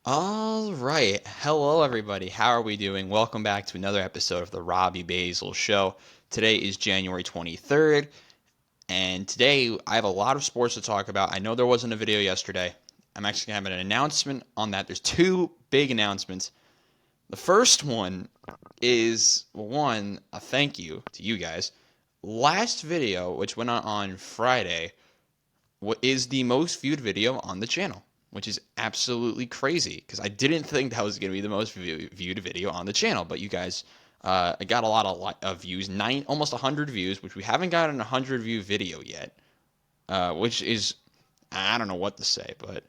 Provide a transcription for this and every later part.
All right. Hello, everybody. How are we doing? Welcome back to another episode of the Robbie Basel Show. Today is January 23rd, and today I have a lot of sports to talk about. I know there wasn't a video yesterday. I'm actually going to have an announcement on that. There's two big announcements. The first one is, one, a thank you to you guys. Last video, which went on Friday, is the most viewed video on the channel, which is absolutely crazy because I didn't think that was going to be the most viewed video on the channel. But you guys, got a lot of views, almost 100 views, which we haven't gotten a 100 view video yet, which is, I don't know what to say, but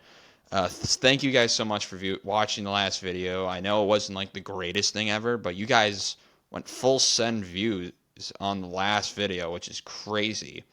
thank you guys so much for watching the last video. I know it wasn't like the greatest thing ever, but you guys went full send views on the last video, which is crazy.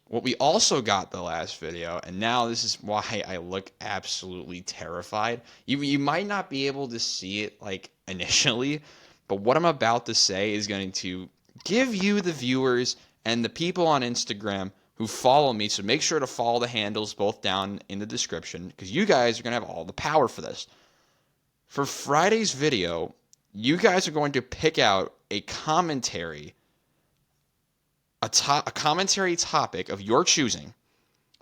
What we also got the last video, and now this is why I look absolutely terrified. You might not be able to see it like initially, but what I'm about to say is going to give you, the viewers and the people on Instagram who follow me, so make sure to follow the handles both down in the description because you guys are going to have all the power for this. For Friday's video, you guys are going to pick out a commentary, a commentary topic of your choosing.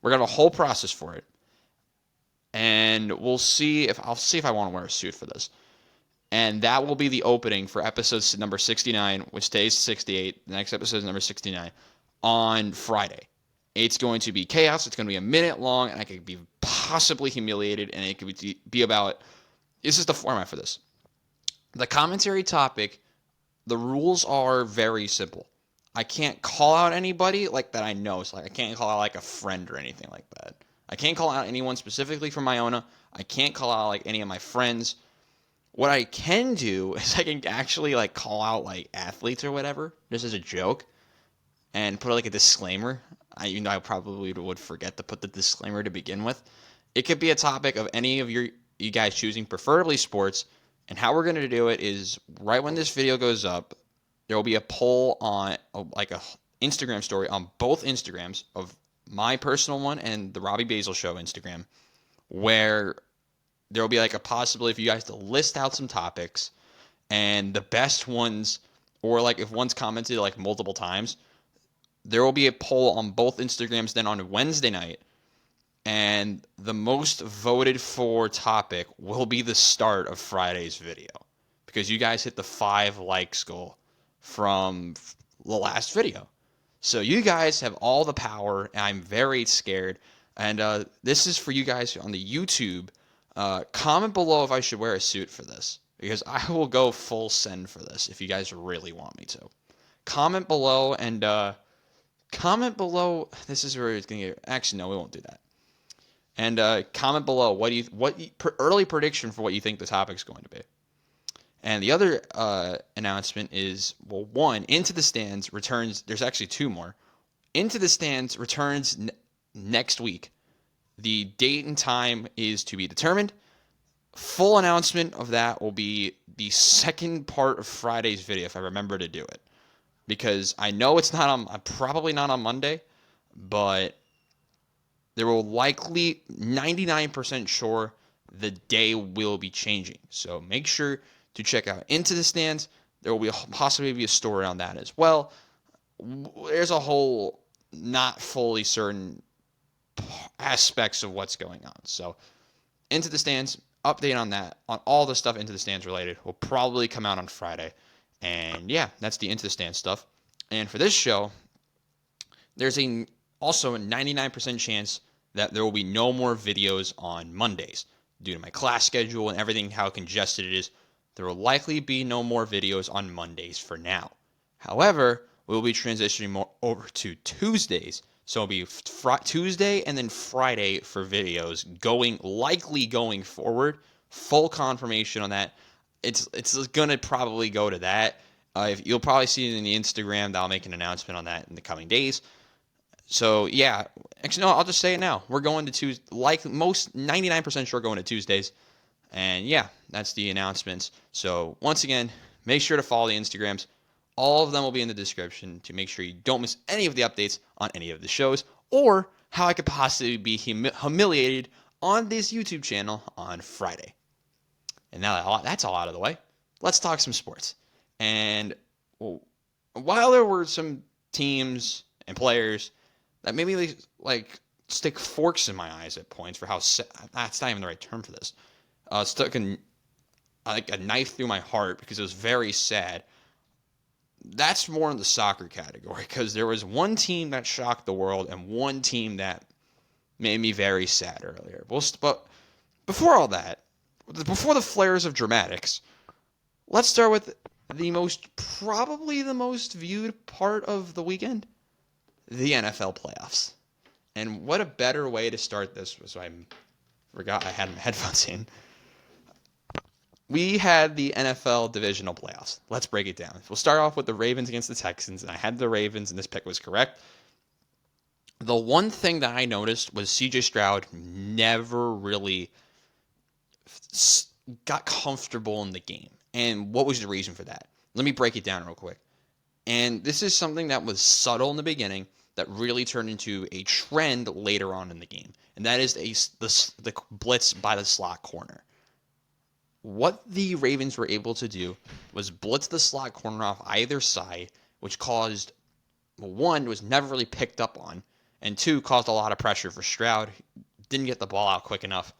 We're gonna have a whole process for it, and I'll see if I want to wear a suit for this. And that will be the opening for episode number 69, which stays 68. The next episode is number 69 on Friday. It's going to be chaos. It's going to be a minute long, and I could be possibly humiliated, and it could be about. This is the format for this. The commentary topic. The rules are very simple. I can't call out anybody like that I know. So like I can't call out like a friend or anything like that. I can't call out anyone specifically from Iona. I can't call out like any of my friends. What I can do is I can actually like call out like athletes or whatever, just as a joke, and put like a disclaimer. I probably would forget to put the disclaimer to begin with. It could be a topic of any of you guys choosing, preferably sports. And how we're going to do it is right when this video goes up, there will be a poll on like a Instagram story on both Instagrams of my personal one and the Robbie Basel Show Instagram, where there will be like a possibility for you guys to list out some topics and the best ones, or like if one's commented like multiple times, there will be a poll on both Instagrams then on Wednesday night, and the most voted for topic will be the start of Friday's video because you guys hit the 5 likes goal from the last video. So you guys have all the power, and I'm very scared. And this is for you guys on the YouTube. Comment below if I should wear a suit for this because I will go full send for this if you guys really want me to. Comment below and comment below. This is where it's gonna get. Actually, no, we won't do that. And comment below early prediction for what you think the topic's going to be. And the other announcement is, well, one, Into the Stands returns. There's actually two more. Into the Stands returns next week. The date and time is to be determined. Full announcement of that will be the second part of Friday's video if I remember to do it, because I know it's not on. Probably not on Monday, but there will likely 99% sure the day will be changing. So make sure to check out Into the Stands. There will be possibly be a story on that as well. There's a whole not fully certain aspects of what's going on. So Into the Stands, update on that, on all the stuff Into the Stands related, will probably come out on Friday. And yeah, that's the Into the Stands stuff. And for this show, there's also a 99% chance that there will be no more videos on Mondays due to my class schedule and everything, how congested it is. There will likely be no more videos on Mondays for now. However, we'll be transitioning more over to Tuesdays. So it'll be Tuesday and then Friday for videos likely going forward. Full confirmation on that. It's gonna probably go to that. You'll probably see it in the Instagram. I'll make an announcement on that in the coming days. So yeah, actually no, I'll just say it now. We're going to Tuesday, like most 99% sure going to Tuesdays. And yeah, that's the announcements. So once again, make sure to follow the Instagrams. All of them will be in the description to make sure you don't miss any of the updates on any of the shows or how I could possibly be humiliated on this YouTube channel on Friday. And now that that's all out of the way, let's talk some sports. And while there were some teams and players that maybe like stick forks in my eyes at points for how that's not even the right term for this. Stuck like a knife through my heart because it was very sad. That's more in the soccer category because there was one team that shocked the world and one team that made me very sad earlier. But before all that, before the flares of dramatics, let's start with probably the most viewed part of the weekend, the NFL playoffs. And what a better way to start this was I forgot I had my headphones in. We had the NFL Divisional Playoffs. Let's break it down. We'll start off with the Ravens against the Texans, and I had the Ravens, and this pick was correct. The one thing that I noticed was C.J. Stroud never really got comfortable in the game. And what was the reason for that? Let me break it down real quick. And this is something that was subtle in the beginning that really turned into a trend later on in the game. And that is the blitz by the slot corner. What the Ravens were able to do was blitz the slot corner off either side, which caused, one, was never really picked up on, and two, caused a lot of pressure for Stroud. Didn't get the ball out quick enough,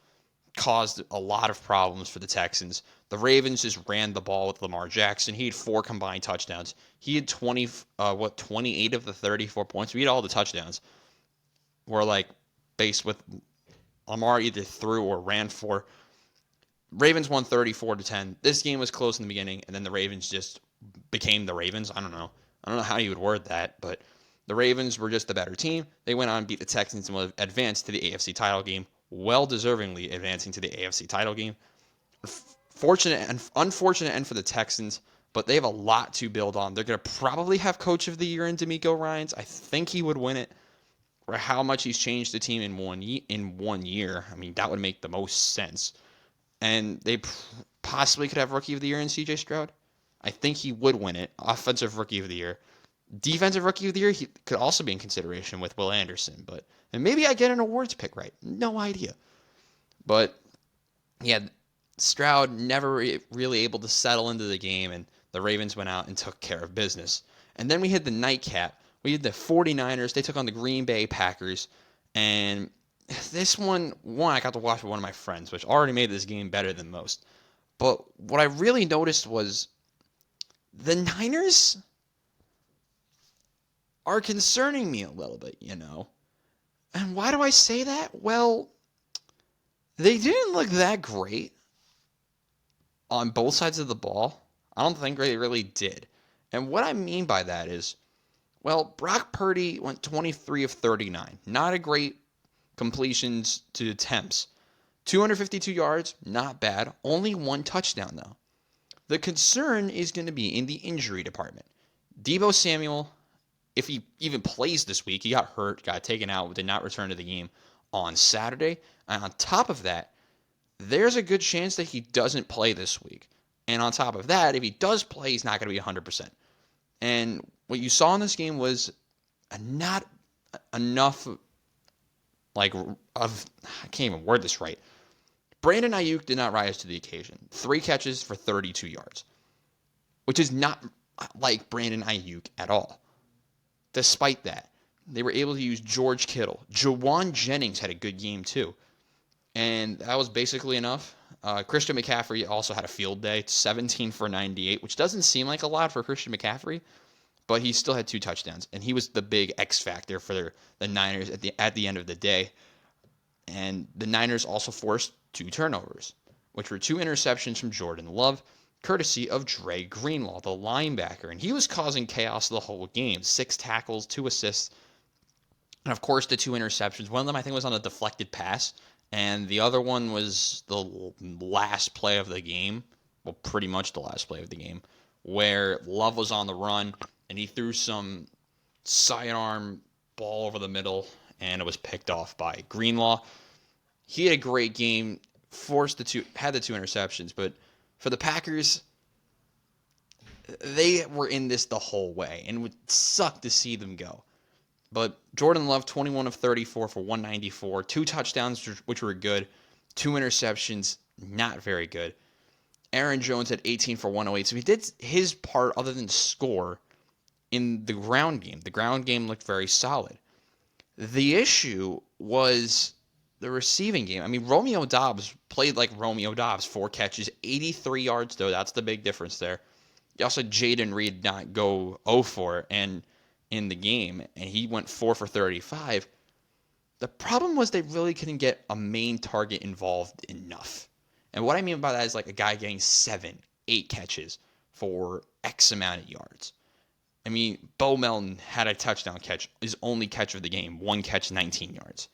caused a lot of problems for the Texans. The Ravens just ran the ball with Lamar Jackson. He had 4 combined touchdowns. He had 28 of the 34 points. We had all the touchdowns were like based with Lamar either threw or ran for. Ravens won 34-10. This game was close in the beginning, and then the Ravens just became the Ravens. I don't know how you would word that, but the Ravens were just the better team. They went on and beat the Texans and advanced to the AFC title game, well-deservingly advancing to the AFC title game. Fortunate and unfortunate end for the Texans, but they have a lot to build on. They're going to probably have Coach of the Year in D'Amico Ryans. I think he would win it. For how much he's changed the team in 1 year, I mean, that would make the most sense. And they possibly could have Rookie of the Year in C.J. Stroud. I think he would win it. Offensive Rookie of the Year. Defensive Rookie of the Year, he could also be in consideration with Will Anderson. And maybe I get an awards pick right. No idea. But, yeah, Stroud never really able to settle into the game, and the Ravens went out and took care of business. And then we had the nightcap. We had the 49ers. They took on the Green Bay Packers. And this one, I got to watch with one of my friends, which already made this game better than most. But what I really noticed was the Niners are concerning me a little bit, you know. And why do I say that? Well, they didn't look that great on both sides of the ball. I don't think they really did. And what I mean by that is, well, Brock Purdy went 23 of 39. Not a great completions to attempts. 252 yards, not bad. Only 1 touchdown, though. The concern is going to be in the injury department. Deebo Samuel, if he even plays this week, he got hurt, got taken out, did not return to the game on Saturday. And on top of that, there's a good chance that he doesn't play this week. And on top of that, if he does play, he's not going to be 100%. And what you saw in this game was not enough, I can't even word this right. Brandon Ayuk did not rise to the occasion. 3 catches for 32 yards, which is not like Brandon Ayuk at all. Despite that, they were able to use George Kittle. Jawan Jennings had a good game too. And that was basically enough. Christian McCaffrey also had a field day, 17 for 98, which doesn't seem like a lot for Christian McCaffrey, but he still had 2 touchdowns, and he was the big X factor for the Niners at the end of the day. And the Niners also forced 2 turnovers, which were 2 interceptions from Jordan Love, courtesy of Dre Greenlaw, the linebacker. And he was causing chaos the whole game. 6 tackles, 2 assists, and of course the 2 interceptions. One of them I think was on a deflected pass, and the other one was the last play of the game. Well, pretty much the last play of the game, where Love was on the run, and he threw some sidearm ball over the middle, and it was picked off by Greenlaw. He had a great game, had the 2 interceptions, but for the Packers, they were in this the whole way, and it would suck to see them go. But Jordan Love, 21 of 34 for 194, 2 touchdowns, which were good, 2 interceptions, not very good. Aaron Jones had 18 for 108. So he did his part other than score in the ground game. The ground game looked very solid. The issue was the receiving game. I mean, Romeo Doubs played like Romeo Doubs. 4 catches, 83 yards, though. That's the big difference there. You also had Jaden Reed not go 0 for and in the game, and he went 4 for 35. The problem was they really couldn't get a main target involved enough. And what I mean by that is like a guy getting 7, 8 catches for X amount of yards. I mean, Bo Melton had a touchdown catch, his only catch of the game, 1 catch, 19 yards.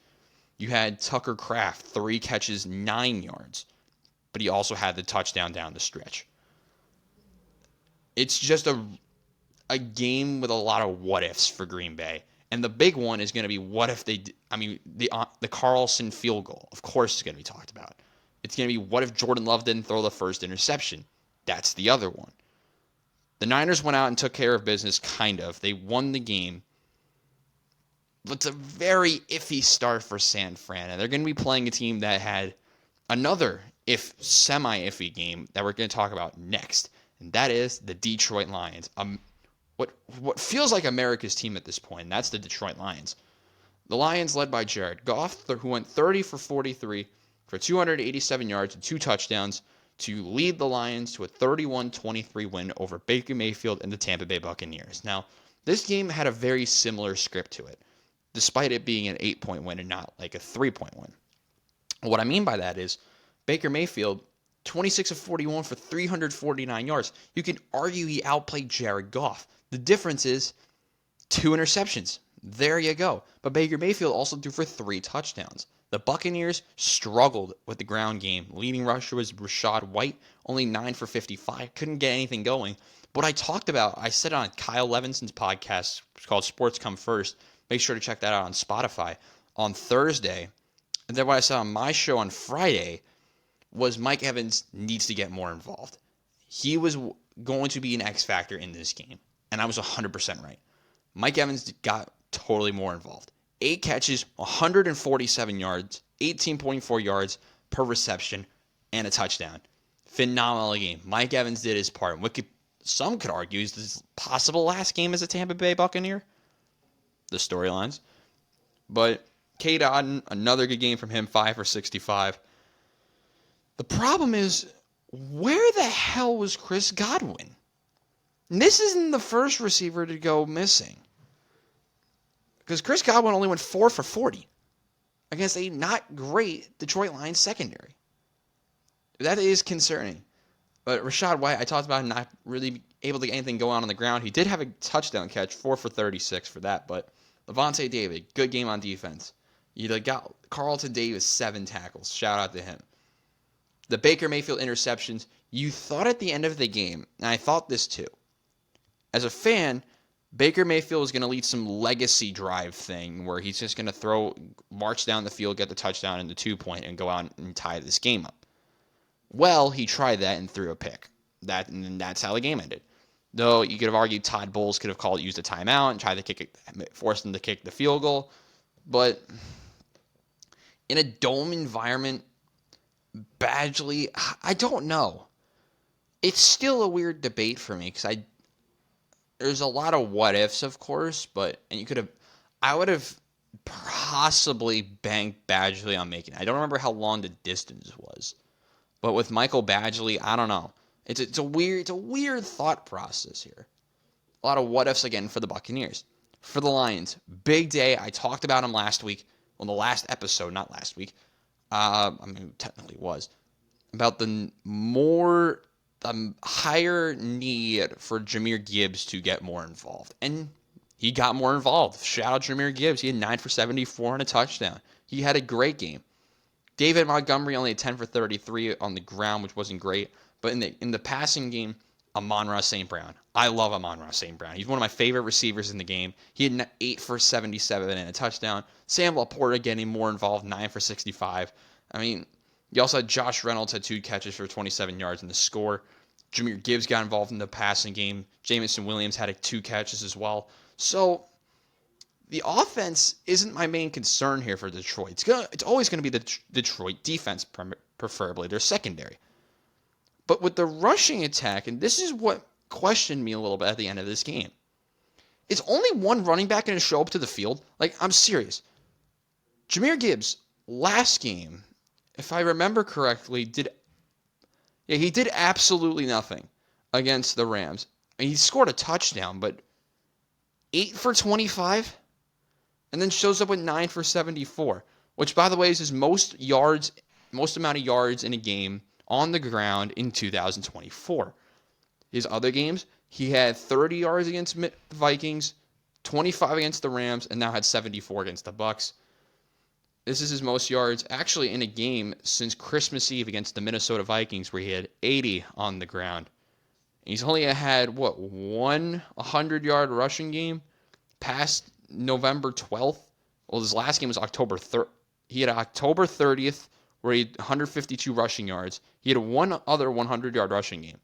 You had Tucker Kraft, 3 catches, 9 yards, but he also had the touchdown down the stretch. It's just a game with a lot of what ifs for Green Bay. And the big one is going to be what if the Carlson field goal, of course, is going to be talked about. It's going to be what if Jordan Love didn't throw the first interception? That's the other one. The Niners went out and took care of business, kind of. They won the game. But it's a very iffy start for San Fran. And they're going to be playing a team that had another semi-iffy game that we're going to talk about next. And that is the Detroit Lions. What feels like America's team at this point, and that's the Detroit Lions. The Lions led by Jared Goff, who went 30 for 43 for 287 yards and 2 touchdowns to lead the Lions to a 31-23 win over Baker Mayfield and the Tampa Bay Buccaneers. Now, this game had a very similar script to it, despite it being an 8-point win and not like a 3-point win. What I mean by that is Baker Mayfield, 26 of 41 for 349 yards. You can argue he outplayed Jared Goff. The difference is 2 interceptions. There you go. But Baker Mayfield also threw for 3 touchdowns. The Buccaneers struggled with the ground game. Leading rusher was Rachaad White, only 9 for 55. Couldn't get anything going. What I talked about, I said on Kyle Levinson's podcast called Sports Come First. Make sure to check that out on Spotify on Thursday. And then what I said on my show on Friday was Mike Evans needs to get more involved. He was going to be an X factor in this game. And I was 100% right. Mike Evans got totally more involved. 8 catches, 147 yards, 18.4 yards per reception, and a touchdown. Phenomenal game. Mike Evans did his part. Some could argue is this possible last game as a Tampa Bay Buccaneer. The storylines. But Cade Otton, another good game from him, 5 for 65. The problem is, where the hell was Chris Godwin? And this isn't the first receiver to go missing. Because Chris Godwin only went 4 for 40 against a not great Detroit Lions secondary. That is concerning. But Rachaad White, I talked about him not really able to get anything going on the ground. He did have a touchdown catch, 4 for 36 for that. But Levante David, good game on defense. You got Carlton Davis, 7 tackles. Shout out to him. The Baker Mayfield interceptions, you thought at the end of the game, and I thought this too. As a fan, Baker Mayfield is going to lead some legacy drive thing where he's just going to march down the field, get the touchdown in the 2-point, and go out and tie this game up. Well, he tried that and threw a pick. And that's how the game ended. Though you could have argued Todd Bowles could have used a timeout and tried to kick it, forced him to kick the field goal. But in a dome environment, Badgley, I don't know. It's still a weird debate for me because there's a lot of what ifs, of course, I would have possibly banked Badgley on making it. I don't remember how long the distance was, but with Michael Badgley, I don't know. It's a weird thought process here. A lot of what ifs again for the Buccaneers. For the Lions, big day. I talked about him last week on the last episode, not last week. Technically it was about the higher need for Jahmyr Gibbs to get more involved. And he got more involved. Shout out Jahmyr Gibbs. He had 9 for 74 and a touchdown. He had a great game. David Montgomery only had 10 for 33 on the ground, which wasn't great. But in the passing game, Amon-Ra St. Brown. I love Amon-Ra St. Brown. He's one of my favorite receivers in the game. He had 8 for 77 and a touchdown. Sam Laporta getting more involved, 9 for 65. I mean, you also had Josh Reynolds had 2 catches for 27 yards in the score. Jahmyr Gibbs got involved in the passing game. Jameson Williams had 2 catches as well. So the offense isn't my main concern here for Detroit. It's always going to be the Detroit defense, preferably their secondary. But with the rushing attack, and this is what questioned me a little bit at the end of this game, is only one running back going to show up to the field? Like, I'm serious. Jahmyr Gibbs, last game, if I remember correctly, he did absolutely nothing against the Rams. He scored a touchdown, but 8 for 25, and then shows up with 9 for 74, which, by the way, is his most amount of yards in a game on the ground in 2024. His other games, he had 30 yards against the Vikings, 25 against the Rams, and now had 74 against the Bucs. This is his most yards actually in a game since Christmas Eve against the Minnesota Vikings, where he had 80 on the ground. He's only had, one 100-yard rushing game past November 12th. Well, his last game was October 3rd. He had October 30th, where he had 152 rushing yards. He had one other 100-yard rushing game.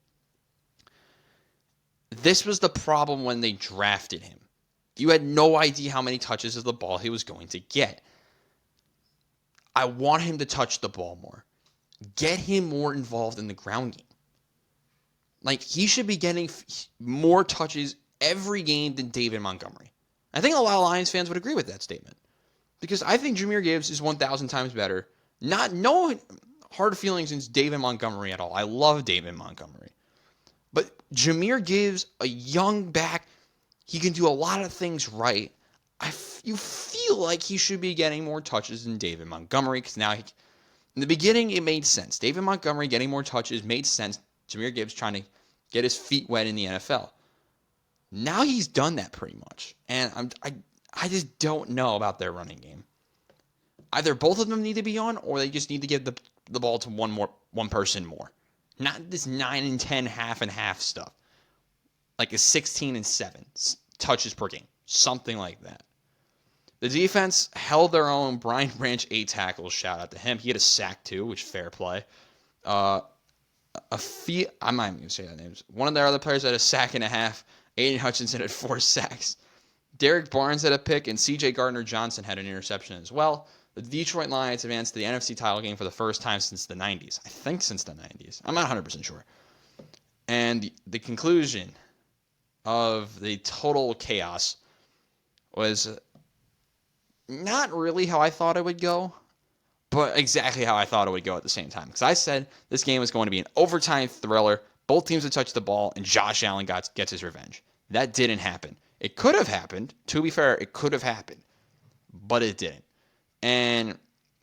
This was the problem when they drafted him. You had no idea how many touches of the ball he was going to get. I want him to touch the ball more. Get him more involved in the ground game. Like, he should be getting more touches every game than David Montgomery. I think a lot of Lions fans would agree with that statement. Because I think Jahmyr Gibbs is 1,000 times better. No hard feelings against David Montgomery at all. I love David Montgomery. But Jahmyr Gibbs, a young back, he can do a lot of things right. You feel like he should be getting more touches than David Montgomery, because now in the beginning it made sense. David Montgomery getting more touches made sense. Jahmyr Gibbs trying to get his feet wet in the NFL. Now he's done that pretty much, and I just don't know about their running game. Either both of them need to be on, or they just need to give the ball to one person more. Not this 9 and 10 half and half stuff. Like a 16 and 7 touches per game. Something like that. The defense held their own. Brian Branch, 8 tackles. Shout out to him. He had a sack too, which fair play. I'm not even going to say that name. One of their other players had a sack and a half. Aiden Hutchinson had 4 sacks. Derek Barnes had a pick, and C.J. Gardner-Johnson had an interception as well. The Detroit Lions advanced to the NFC title game for the first time since the 90s. I think since the 90s. I'm not 100% sure. And the conclusion of the total chaos was not really how I thought it would go, but exactly how I thought it would go at the same time. Because I said this game was going to be an overtime thriller. Both teams would touch the ball, and Josh Allen gets his revenge. That didn't happen. It could have happened. To be fair, it could have happened. But it didn't. And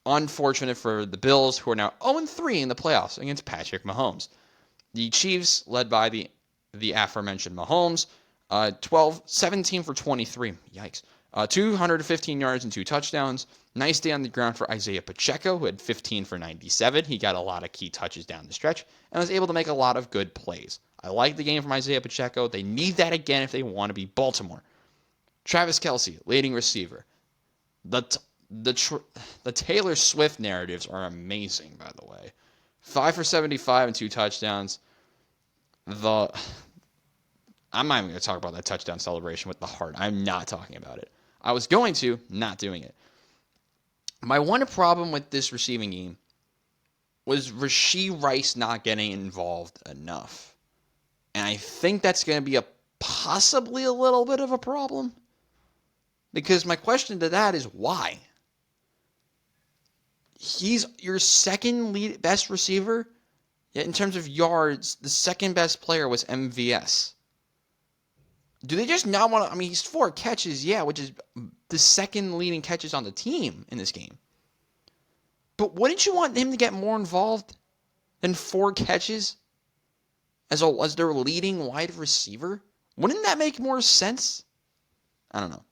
unfortunate for the Bills, who are now 0-3 in the playoffs against Patrick Mahomes. The Chiefs, led by the aforementioned Mahomes, 17 for 23. Yikes. 215 yards and 2 touchdowns. Nice day on the ground for Isaiah Pacheco, who had 15 for 97. He got a lot of key touches down the stretch and was able to make a lot of good plays. I like the game from Isaiah Pacheco. They need that again if they want to be Baltimore. Travis Kelce, leading receiver. The Taylor Swift narratives are amazing, by the way. 5 for 75 and 2 touchdowns. I'm not even going to talk about that touchdown celebration with the heart. I'm not talking about it. I was going to, not doing it. My one problem with this receiving game was Rashee Rice not getting involved enough. And I think that's going to be possibly a little bit of a problem. Because my question to that is why? He's your second best receiver, yet in terms of yards, the second best player was MVS. Do they just not want to? I mean, he's 4 catches, yeah, which is the second leading catches on the team in this game. But wouldn't you want him to get more involved than 4 catches as their leading wide receiver? Wouldn't that make more sense? I don't know.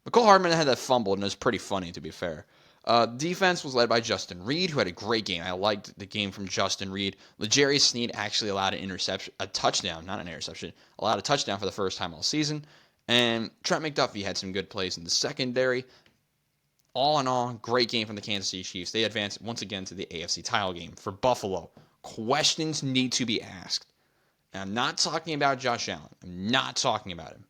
McCole Hardman had that fumbled, and it was pretty funny, to be fair. Defense was led by Justin Reed, who had a great game. I liked the game from Justin Reed. L'Jarius Sneed actually allowed a touchdown for the first time all season. And Trent McDuffie had some good plays in the secondary. All in all, great game from the Kansas City Chiefs. They advanced once again to the AFC title game. For Buffalo, questions need to be asked. And I'm not talking about Josh Allen. I'm not talking about him.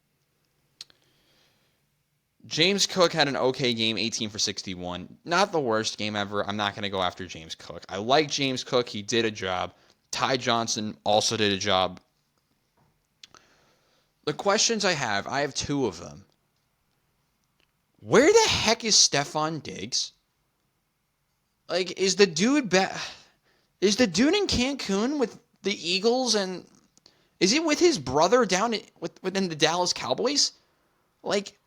James Cook had an okay game, 18 for 61. Not the worst game ever. I'm not going to go after James Cook. I like James Cook. He did a job. Ty Johnson also did a job. The questions I have two of them. Where the heck is Stefon Diggs? Like, is the dude in Cancun with the Eagles, and is he with his brother down within the Dallas Cowboys? Like,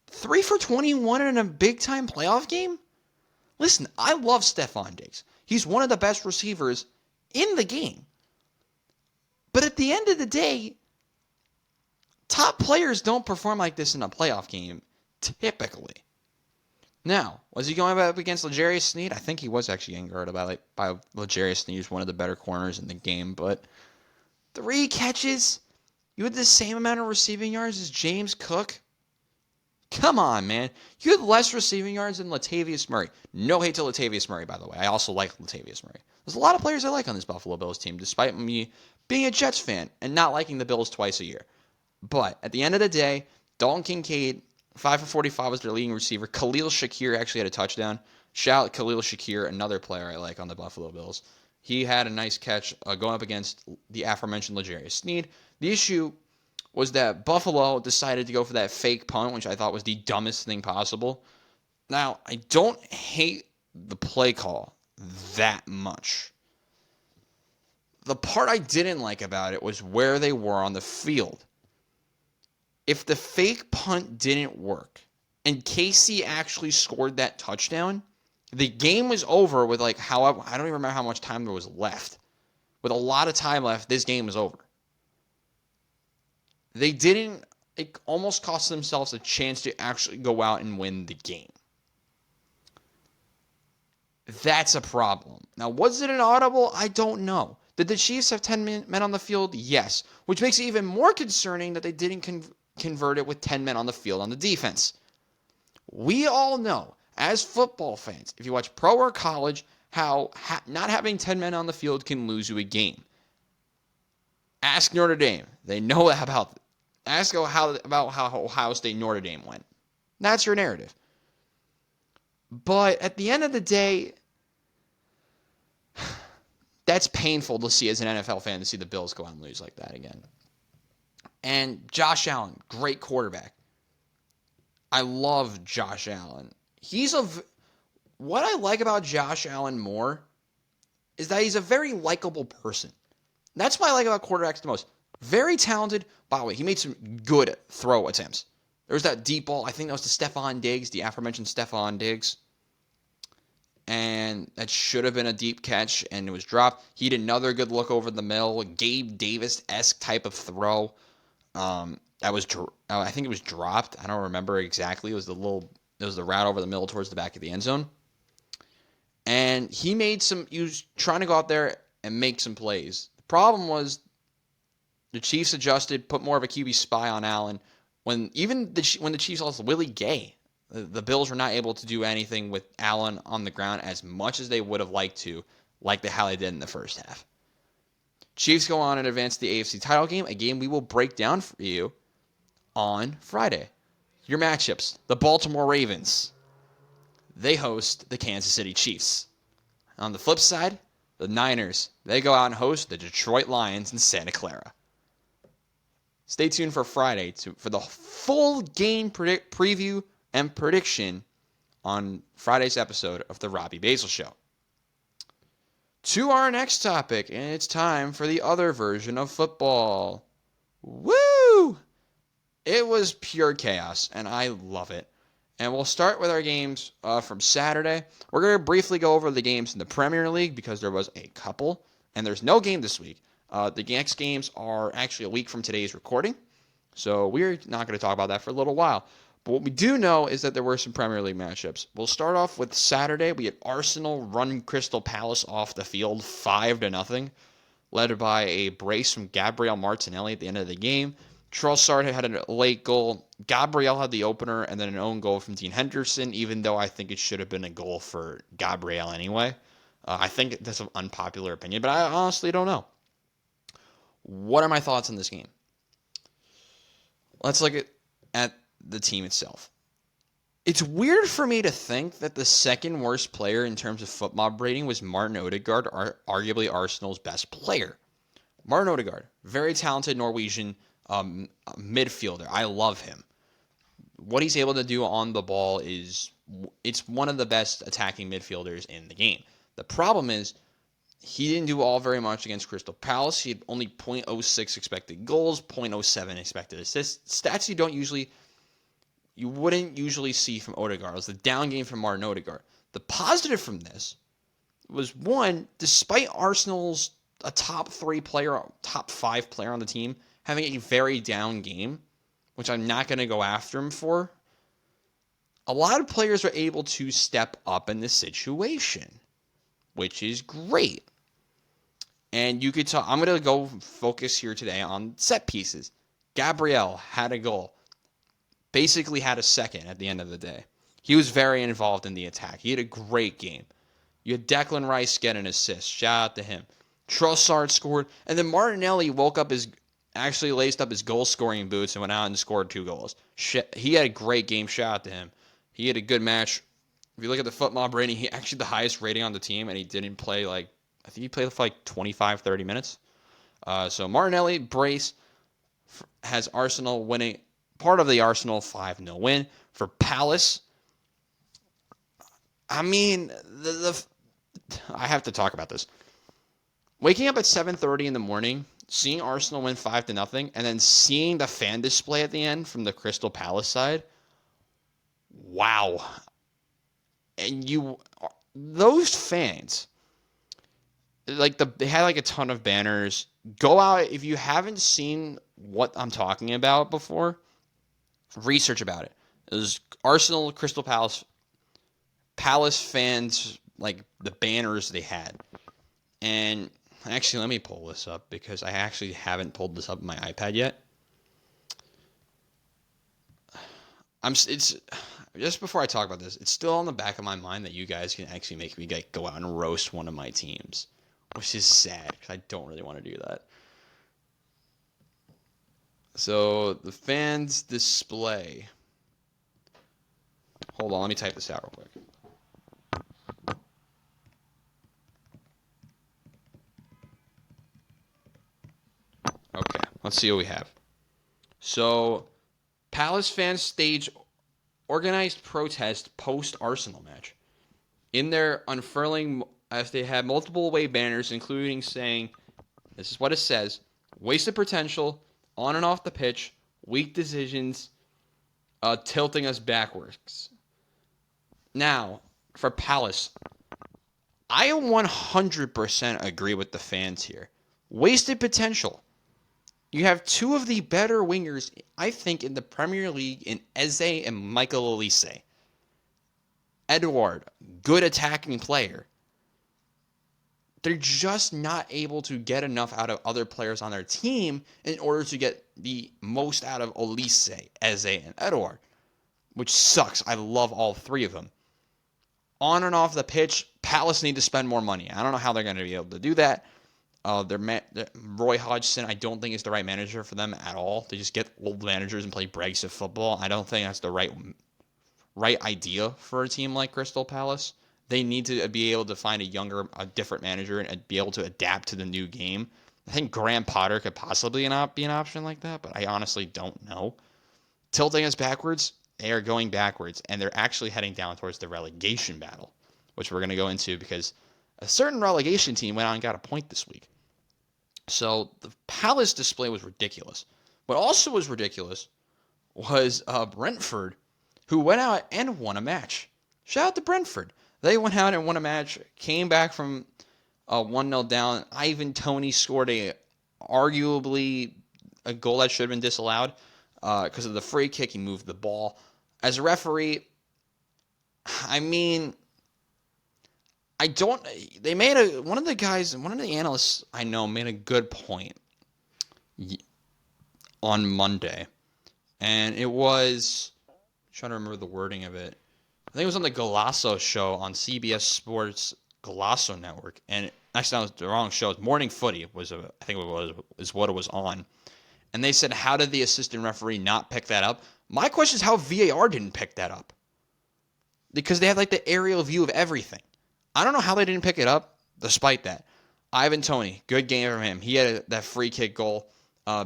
3 for 21 in a big-time playoff game? Listen, I love Stefon Diggs. He's one of the best receivers in the game. But at the end of the day, top players don't perform like this in a playoff game, typically. Now, was he going up against L'Jarius Sneed? I think he was actually getting guarded by L'Jarius Sneed, who's one of the better corners in the game. But 3 catches, you had the same amount of receiving yards as James Cook? Come on, man. You had less receiving yards than Latavius Murray. No hate to Latavius Murray, by the way. I also like Latavius Murray. There's a lot of players I like on this Buffalo Bills team, despite me being a Jets fan and not liking the Bills twice a year. But at the end of the day, Dalton Kincaid, 5 for 45 was their leading receiver. Khalil Shakir actually had a touchdown. Shout out Khalil Shakir, another player I like on the Buffalo Bills. He had a nice catch going up against the aforementioned L'Jarius Sneed. The issue was that Buffalo decided to go for that fake punt, which I thought was the dumbest thing possible. Now, I don't hate the play call that much. The part I didn't like about it was where they were on the field. If the fake punt didn't work and Casey actually scored that touchdown, the game was over with I don't even remember how much time there was left. With a lot of time left, this game was over. It almost cost themselves a chance to actually go out and win the game. That's a problem. Now, was it an audible? I don't know. Did the Chiefs have 10 men on the field? Yes. Which makes it even more concerning that they didn't convert it with 10 men on the field on the defense. We all know, as football fans, if you watch pro or college, how not having 10 men on the field can lose you a game. Ask Notre Dame. They know about it. Ask about how Ohio State Notre Dame went. That's your narrative. But at the end of the day, that's painful to see as an NFL fan, to see the Bills go out and lose like that again. And Josh Allen, great quarterback. I love Josh Allen. What I like about Josh Allen more is that he's a very likable person. That's what I like about quarterbacks the most. Very talented. By the way, he made some good throw attempts. There was that deep ball. I think that was to Stefon Diggs, the aforementioned Stefon Diggs. And that should have been a deep catch, and it was dropped. He had another good look over the middle, Gabe Davis-esque type of throw. I think it was dropped. I don't remember exactly. It was the route over the middle towards the back of the end zone. And he was trying to go out there and make some plays. The problem was the Chiefs adjusted, put more of a QB spy on Allen. When the Chiefs lost Willie Gay, the Bills were not able to do anything with Allen on the ground as much as they would have liked to, like how they did in the first half. Chiefs go on and advance to the AFC title game, a game we will break down for you on Friday. Your matchups, the Baltimore Ravens. They host the Kansas City Chiefs. On the flip side, the Niners, they go out and host the Detroit Lions in Santa Clara. Stay tuned for Friday for the full game preview and prediction on Friday's episode of the Robbie Basel Show. To our next topic, and it's time for the other version of football. Woo! It was pure chaos, and I love it. And we'll start with our games from Saturday. We're going to briefly go over the games in the Premier League because there was a couple, and there's no game this week. The next games are actually a week from today's recording, so we're not going to talk about that for a little while. But what we do know is that there were some Premier League matchups. We'll start off with Saturday. We had Arsenal run Crystal Palace off the field 5-0, led by a brace from Gabriel Martinelli at the end of the game. Trossard had a late goal. Gabriel had the opener, and then an own goal from Dean Henderson, even though I think it should have been a goal for Gabriel anyway. I think that's an unpopular opinion, but I honestly don't know. What are my thoughts on this game? Let's look at the team itself. It's weird for me to think that the second worst player in terms of foot mob rating was Martin Odegaard, arguably Arsenal's best player. Martin Odegaard, very talented Norwegian midfielder. I love him. What he's able to do on the ball it's one of the best attacking midfielders in the game. The problem is he didn't do all very much against Crystal Palace. He had only .06 expected goals, .07 expected assists. Stats you wouldn't usually see from Odegaard. It was the down game from Martin Odegaard. The positive from this was, one, despite Arsenal's a top 5 player on the team having a very down game, which I'm not going to go after him for, a lot of players are able to step up in this situation, which is great. And you could tell, I'm going to go focus here today on set pieces. Gabriel had a goal. Basically had a second at the end of the day. He was very involved in the attack. He had a great game. You had Declan Rice get an assist. Shout out to him. Trossard scored. And then Martinelli actually laced up his goal-scoring boots and went out and scored 2 goals. He had a great game. Shout out to him. He had a good match. If you look at the foot mob rating, he actually the highest rating on the team, and he didn't play I think he played for 25, 30 minutes. So Martinelli, brace, has Arsenal winning. Part of the Arsenal 5-0 win. For Palace, I mean, I have to talk about this. Waking up at 7:30 in the morning, seeing Arsenal win 5-0, and then seeing the fan display at the end from the Crystal Palace side, wow. And those fans, they had a ton of banners. Go out, if you haven't seen what I'm talking about before, research about it. It was Arsenal, Crystal Palace fans, the banners they had. And actually, let me pull this up because I actually haven't pulled this up on my iPad yet. It's just before I talk about this, it's still on the back of my mind that you guys can actually make me go out and roast one of my teams, which is sad because I don't really want to do that. So the fans display. Hold on, let me type this out real quick. Okay, let's see what we have. So, Palace fans stage organized protest post-Arsenal match. In their unfurling, as they had multiple away banners, including saying, this is what it says, wasted potential, on and off the pitch, weak decisions, tilting us backwards. Now, for Palace, I 100% agree with the fans here. Wasted potential. You have 2 of the better wingers, I think, in the Premier League in Eze and Michael Olise. Edouard, good attacking player. They're just not able to get enough out of other players on their team in order to get the most out of Olise, Eze, and Edouard, which sucks. I love all 3 of them. On and off the pitch, Palace need to spend more money. I don't know how they're going to be able to do that. Roy Hodgson, I don't think is the right manager for them at all. They just get old managers and play Brexit football. I don't think that's the right idea for a team like Crystal Palace. They need to be able to find a different manager and be able to adapt to the new game. I think Graham Potter could possibly not be an option like that, but I honestly don't know. Tilting us backwards, they are going backwards, and they're actually heading down towards the relegation battle, which we're going to go into because a certain relegation team went out and got a point this week. So the Palace display was ridiculous. What also was ridiculous was Brentford, who went out and won a match. Shout out to Brentford. They went out and won a match, came back from 1-0 down. Ivan Toney scored arguably a goal that should have been disallowed because of the free kick. He moved the ball. As a referee, I mean, one of the analysts I know made a good point on Monday. And it was, I'm trying to remember the wording of it. I think it was on the Golasso show on CBS Sports Golasso Network. And actually, that was the wrong show. Morning Footy is what it was on. And they said, how did the assistant referee not pick that up? My question is how VAR didn't pick that up. because they had like the aerial view of everything. I don't know how they didn't pick it up, despite that. Ivan Toney, good game from him. He had that free kick goal.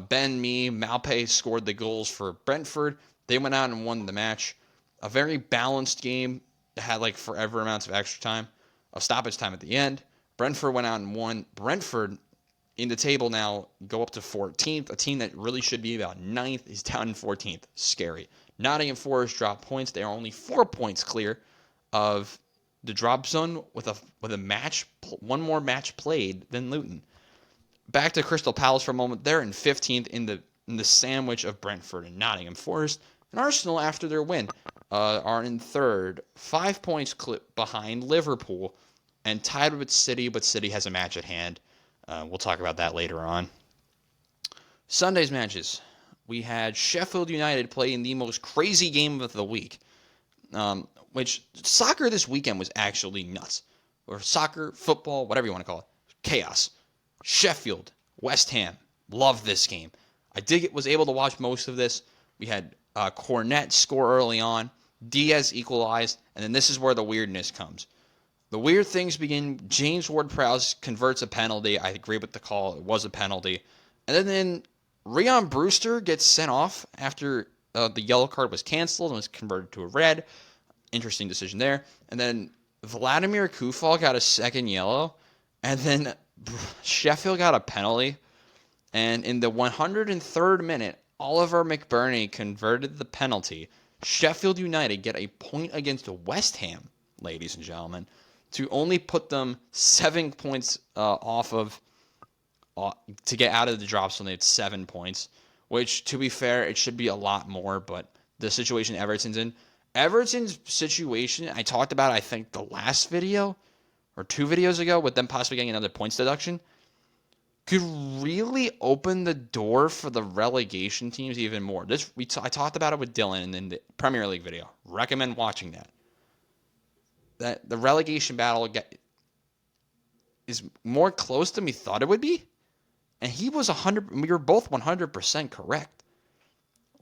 Ben Mee, Malpe scored the goals for Brentford. They went out and won the match. A very balanced game. It had like forever amounts of extra time, of stoppage time at the end. Brentford went out and won. Brentford in the table now go up to 14th. A team that really should be about 9th is down in 14th. Scary. Nottingham Forest dropped points. They are only 4 points clear of the drop zone with a match, one more match played than Luton. Back to Crystal Palace for a moment. They're in 15th in the sandwich of Brentford and Nottingham Forest. And Arsenal, after their win, are in third, 5 points behind Liverpool, and tied with City, but City has a match at hand. We'll talk about that later on. Sunday's matches. We had Sheffield United playing the most crazy game of the week. Which soccer this weekend was actually nuts. Or soccer, football, whatever you want to call it. Chaos. Sheffield, West Ham. Love this game. Was able to watch most of this. We had Cornet score early on. Diaz equalized. And then this is where the weirdness comes. The weird things begin. James Ward-Prowse converts a penalty. I agree with the call. It was a penalty. And then Ryan Brewster gets sent off after the yellow card was canceled and was converted to a red. Interesting decision there. And then Vladimir Kufal got a second yellow. And then Sheffield got a penalty. And in the 103rd minute, Oliver McBurney converted the penalty. Sheffield United get a point against West Ham, ladies and gentlemen, to only put them 7 points off of to get out of the drop zone. They had 7 points, which, to be fair, it should be a lot more. But the situation Everton's in. Everton's situation, I talked about, I think, the last video or 2 videos ago with them possibly getting another points deduction, could really open the door for the relegation teams even more. I talked about it with Dylan in the Premier League video. Recommend watching that. That the relegation battle is more close than we thought it would be, and he was 100. We were both 100% correct.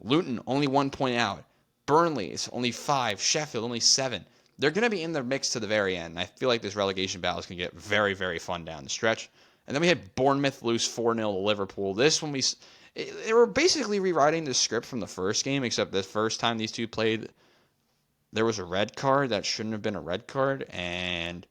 Luton only 1 point out. Burnley is only 5. Sheffield only 7. They're going to be in the mix to the very end. I feel like this relegation battle is going to get very, very fun down the stretch. And then we had Bournemouth lose 4-0 to Liverpool. This one they were basically rewriting the script from the first game, except the first time these two played, there was a red card that shouldn't have been a red card. And,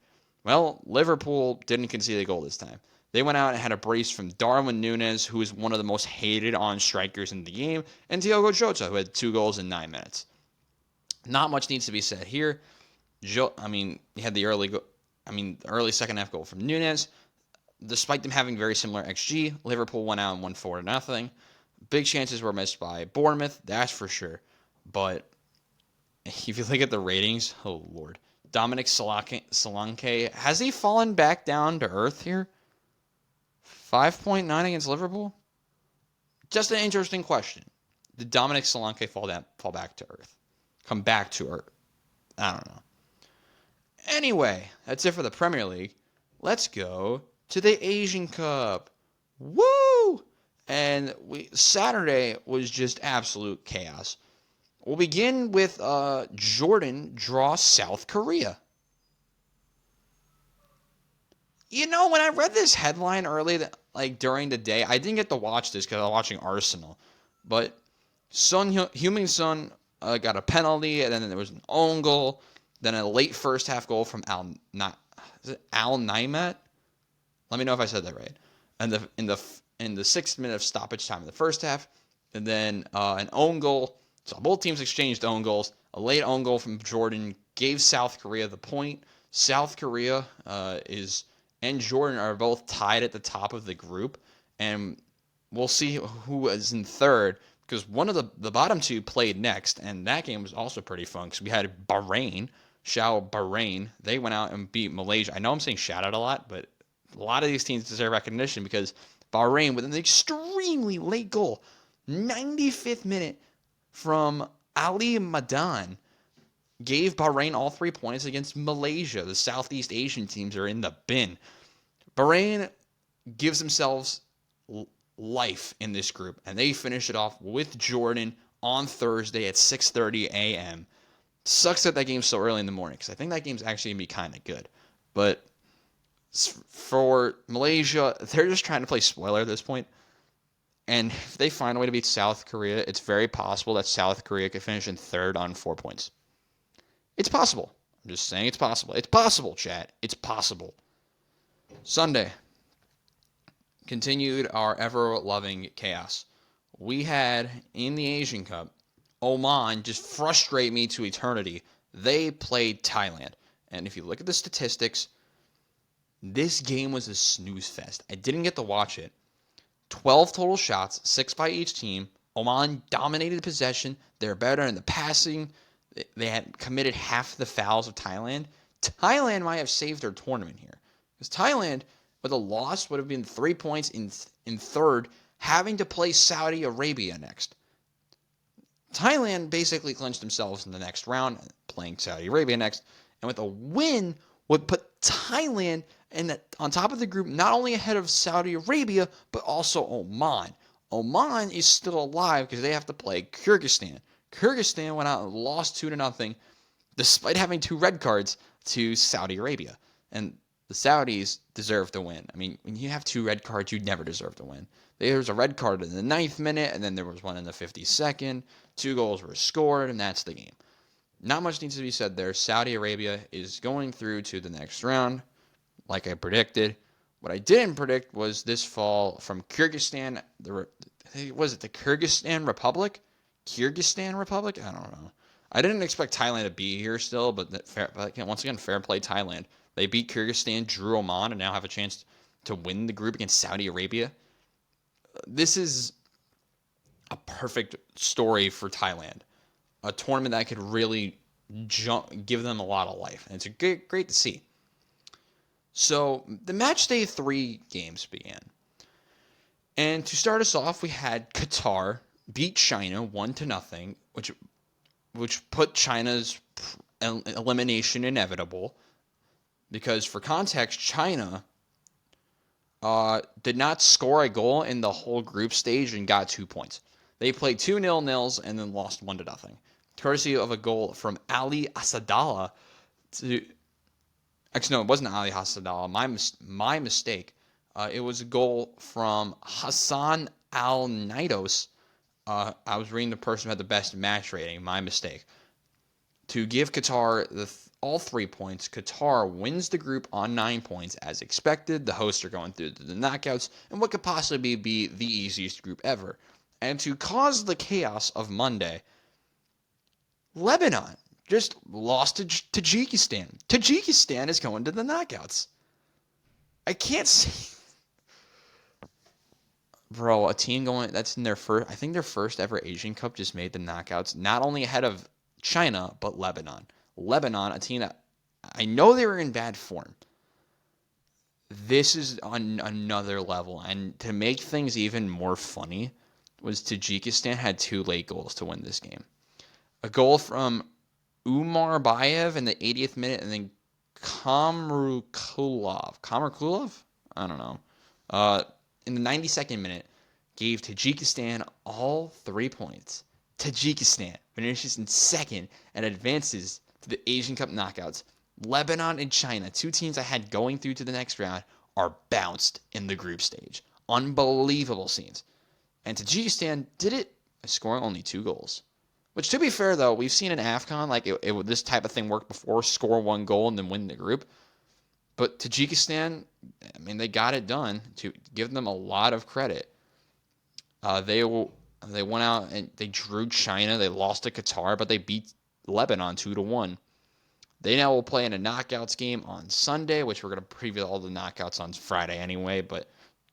well, Liverpool didn't concede a goal this time. They went out and had a brace from Darwin Núñez, who is one of the most hated on strikers in the game, and Diogo Jota, who had 2 goals in 9 minutes. Not much needs to be said here. You had the early second half goal from Núñez. Despite them having very similar XG, Liverpool went out and won 4-0. Big chances were missed by Bournemouth, that's for sure. But if you look at the ratings, oh Lord. Dominic Solanke, has he fallen back down to earth here? 5.9 against Liverpool? Just an interesting question. Did Dominic Solanke fall back to earth? Come back to earth? I don't know. Anyway, that's it for the Premier League. Let's go to the Asian Cup. Woo! And Saturday was just absolute chaos. We'll begin with Jordan draw South Korea. You know, when I read this headline early, during the day, I didn't get to watch this because I was watching Arsenal. But Heung-min Son got a penalty, and then there was an own goal, then a late first half goal from Al Naimat. Let me know if I said that right. And in the 6th minute of stoppage time in the first half, and then an own goal. So both teams exchanged own goals. A late own goal from Jordan gave South Korea the point. South Korea and Jordan are both tied at the top of the group, and we'll see who is in third, because one of the bottom 2 played next, and that game was also pretty fun because we had Bahrain. They went out and beat Malaysia. I know I'm saying Shoutout a lot, but a lot of these teams deserve recognition because Bahrain, with an extremely late goal, 95th minute from Ali Madan, gave Bahrain all 3 points against Malaysia. The Southeast Asian teams are in the bin. Bahrain gives themselves life in this group, and they finish it off with Jordan on Thursday at 6:30 a.m. Sucks that game's so early in the morning because I think that game's actually going to be kind of good. But for Malaysia, they're just trying to play spoiler at this point. And if they find a way to beat South Korea, it's very possible that South Korea could finish in third on 4 points. It's possible. I'm just saying it's possible. It's possible, chat. It's possible. Sunday. Continued our ever-loving chaos. We had, in the Asian Cup, Oman just frustrate me to eternity. They played Thailand. And if you look at the statistics, this game was a snooze fest. I didn't get to watch it. 12 total shots, 6 by each team. Oman dominated possession. They're better in the passing. They had committed half the fouls of Thailand. Thailand might have saved their tournament here. Because Thailand, with a loss, would have been 3 points in third, having to play Saudi Arabia next. Thailand basically clinched themselves in the next round, playing Saudi Arabia next. And with a win, would put Thailand on top of the group, not only ahead of Saudi Arabia, but also Oman. Oman is still alive because they have to play Kyrgyzstan. Kyrgyzstan went out and lost 2-0, despite having 2 red cards to Saudi Arabia. And the Saudis deserve to win. I mean, when you have 2 red cards, you never deserve to win. There was a red card in the 9th minute, and then there was one in the 52nd. 2 goals were scored, and that's the game. Not much needs to be said there. Saudi Arabia is going through to the next round, like I predicted. What I didn't predict was this fall from Kyrgyzstan. Was it the Kyrgyzstan Republic? Kyrgyzstan Republic? I don't know. I didn't expect Thailand to be here still, but once again, fair play Thailand. They beat Kyrgyzstan, drew Oman, and now have a chance to win the group against Saudi Arabia. This is a perfect story for Thailand. A tournament that could really give them a lot of life. And it's great to see. So the match day 3 games began. And to start us off, we had Qatar beat China 1-0, which put China's elimination inevitable. Because for context, China did not score a goal in the whole group stage and got 2 points. They played 2 0-0s and then lost 1-0. Courtesy of a goal from Ali Asadallah actually, no, it wasn't Ali Asadallah. My mistake. It was a goal from Hassan Al Nidos. I was reading the person who had the best match rating. My mistake. To give Qatar all 3 points, Qatar wins the group on 9 points as expected. The hosts are going through the knockouts and what could possibly be the easiest group ever. And to cause the chaos of Monday, Lebanon just lost to Tajikistan. Tajikistan is going to the knockouts. I can't see. Bro, a team that's in their first, I think their first ever Asian Cup just made the knockouts, not only ahead of China, but Lebanon. Lebanon, a team that I know they were in bad form. This is on another level. And to make things even more funny, was Tajikistan had 2 late goals to win this game. A goal from Umar Bayev in the 80th minute, and then Kamarkulov? I don't know. In the 92nd minute, gave Tajikistan all 3 points. Tajikistan finishes in second and advances to the Asian Cup knockouts. Lebanon and China, 2 teams I had going through to the next round, are bounced in the group stage. Unbelievable scenes. And Tajikistan did it by scoring only 2 goals. Which, to be fair, though, we've seen in AFCON, this type of thing work before, score 1 goal and then win the group. But Tajikistan, I mean, they got it done. To give them a lot of credit. They went out and they drew China. They lost to Qatar, but they beat Lebanon 2-1. They now will play in a knockouts game on Sunday, which we're going to preview all the knockouts on Friday anyway. But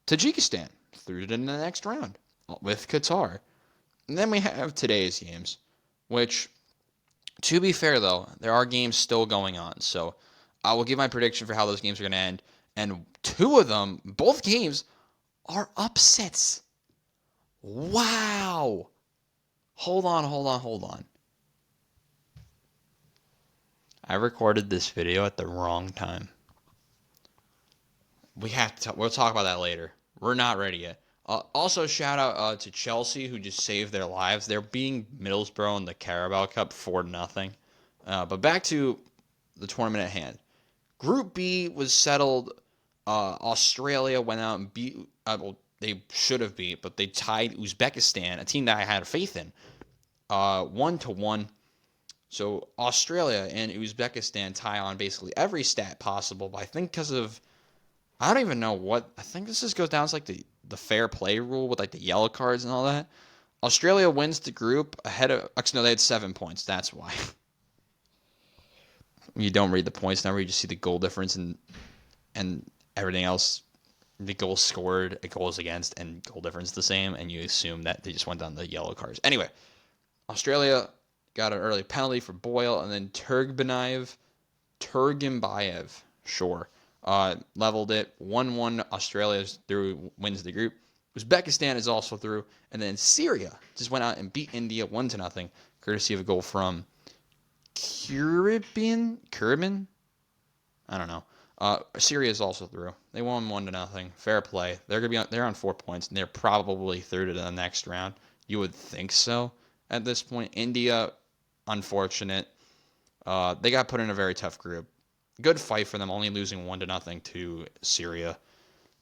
Tajikistan through to the next round with Qatar. And then we have today's games, which, to be fair, though, there are games still going on. So I will give my prediction for how those games are going to end. And 2 of them, both games, are upsets. Wow. Hold on. I recorded this video at the wrong time. We'll talk about that later. We're not ready yet. Also, shout out to Chelsea, who just saved their lives. They're beating Middlesbrough in the Carabao Cup 4-0. But back to the tournament at hand. Group B was settled. Australia went out and beat. They should have beat, but they tied Uzbekistan, a team that I had faith in, 1-1. So Australia and Uzbekistan tie on basically every stat possible. But I think because of, I don't even know what. I think this just goes down to like the fair play rule with like the yellow cards and all that. Australia wins the group ahead of. Actually, no, they had 7 points. That's why. You don't read the points number. You just see the goal difference and everything else. The goals scored, goals against, and goal difference the same, and you assume that they just went down the yellow cards. Anyway, Australia got an early penalty for Boyle, and then Turgimbayev, sure, leveled it 1-1. Australia's through, wins the group. Uzbekistan is also through, and then Syria just went out and beat India 1-0, courtesy of a goal from Caribbean? I don't know. Syria is also through. They won 1-0. Fair play. They're on 4 points, and they're probably through to the next round. You would think so at this point. India, unfortunate. They got put in a very tough group. Good fight for them, only losing 1-0 to Syria.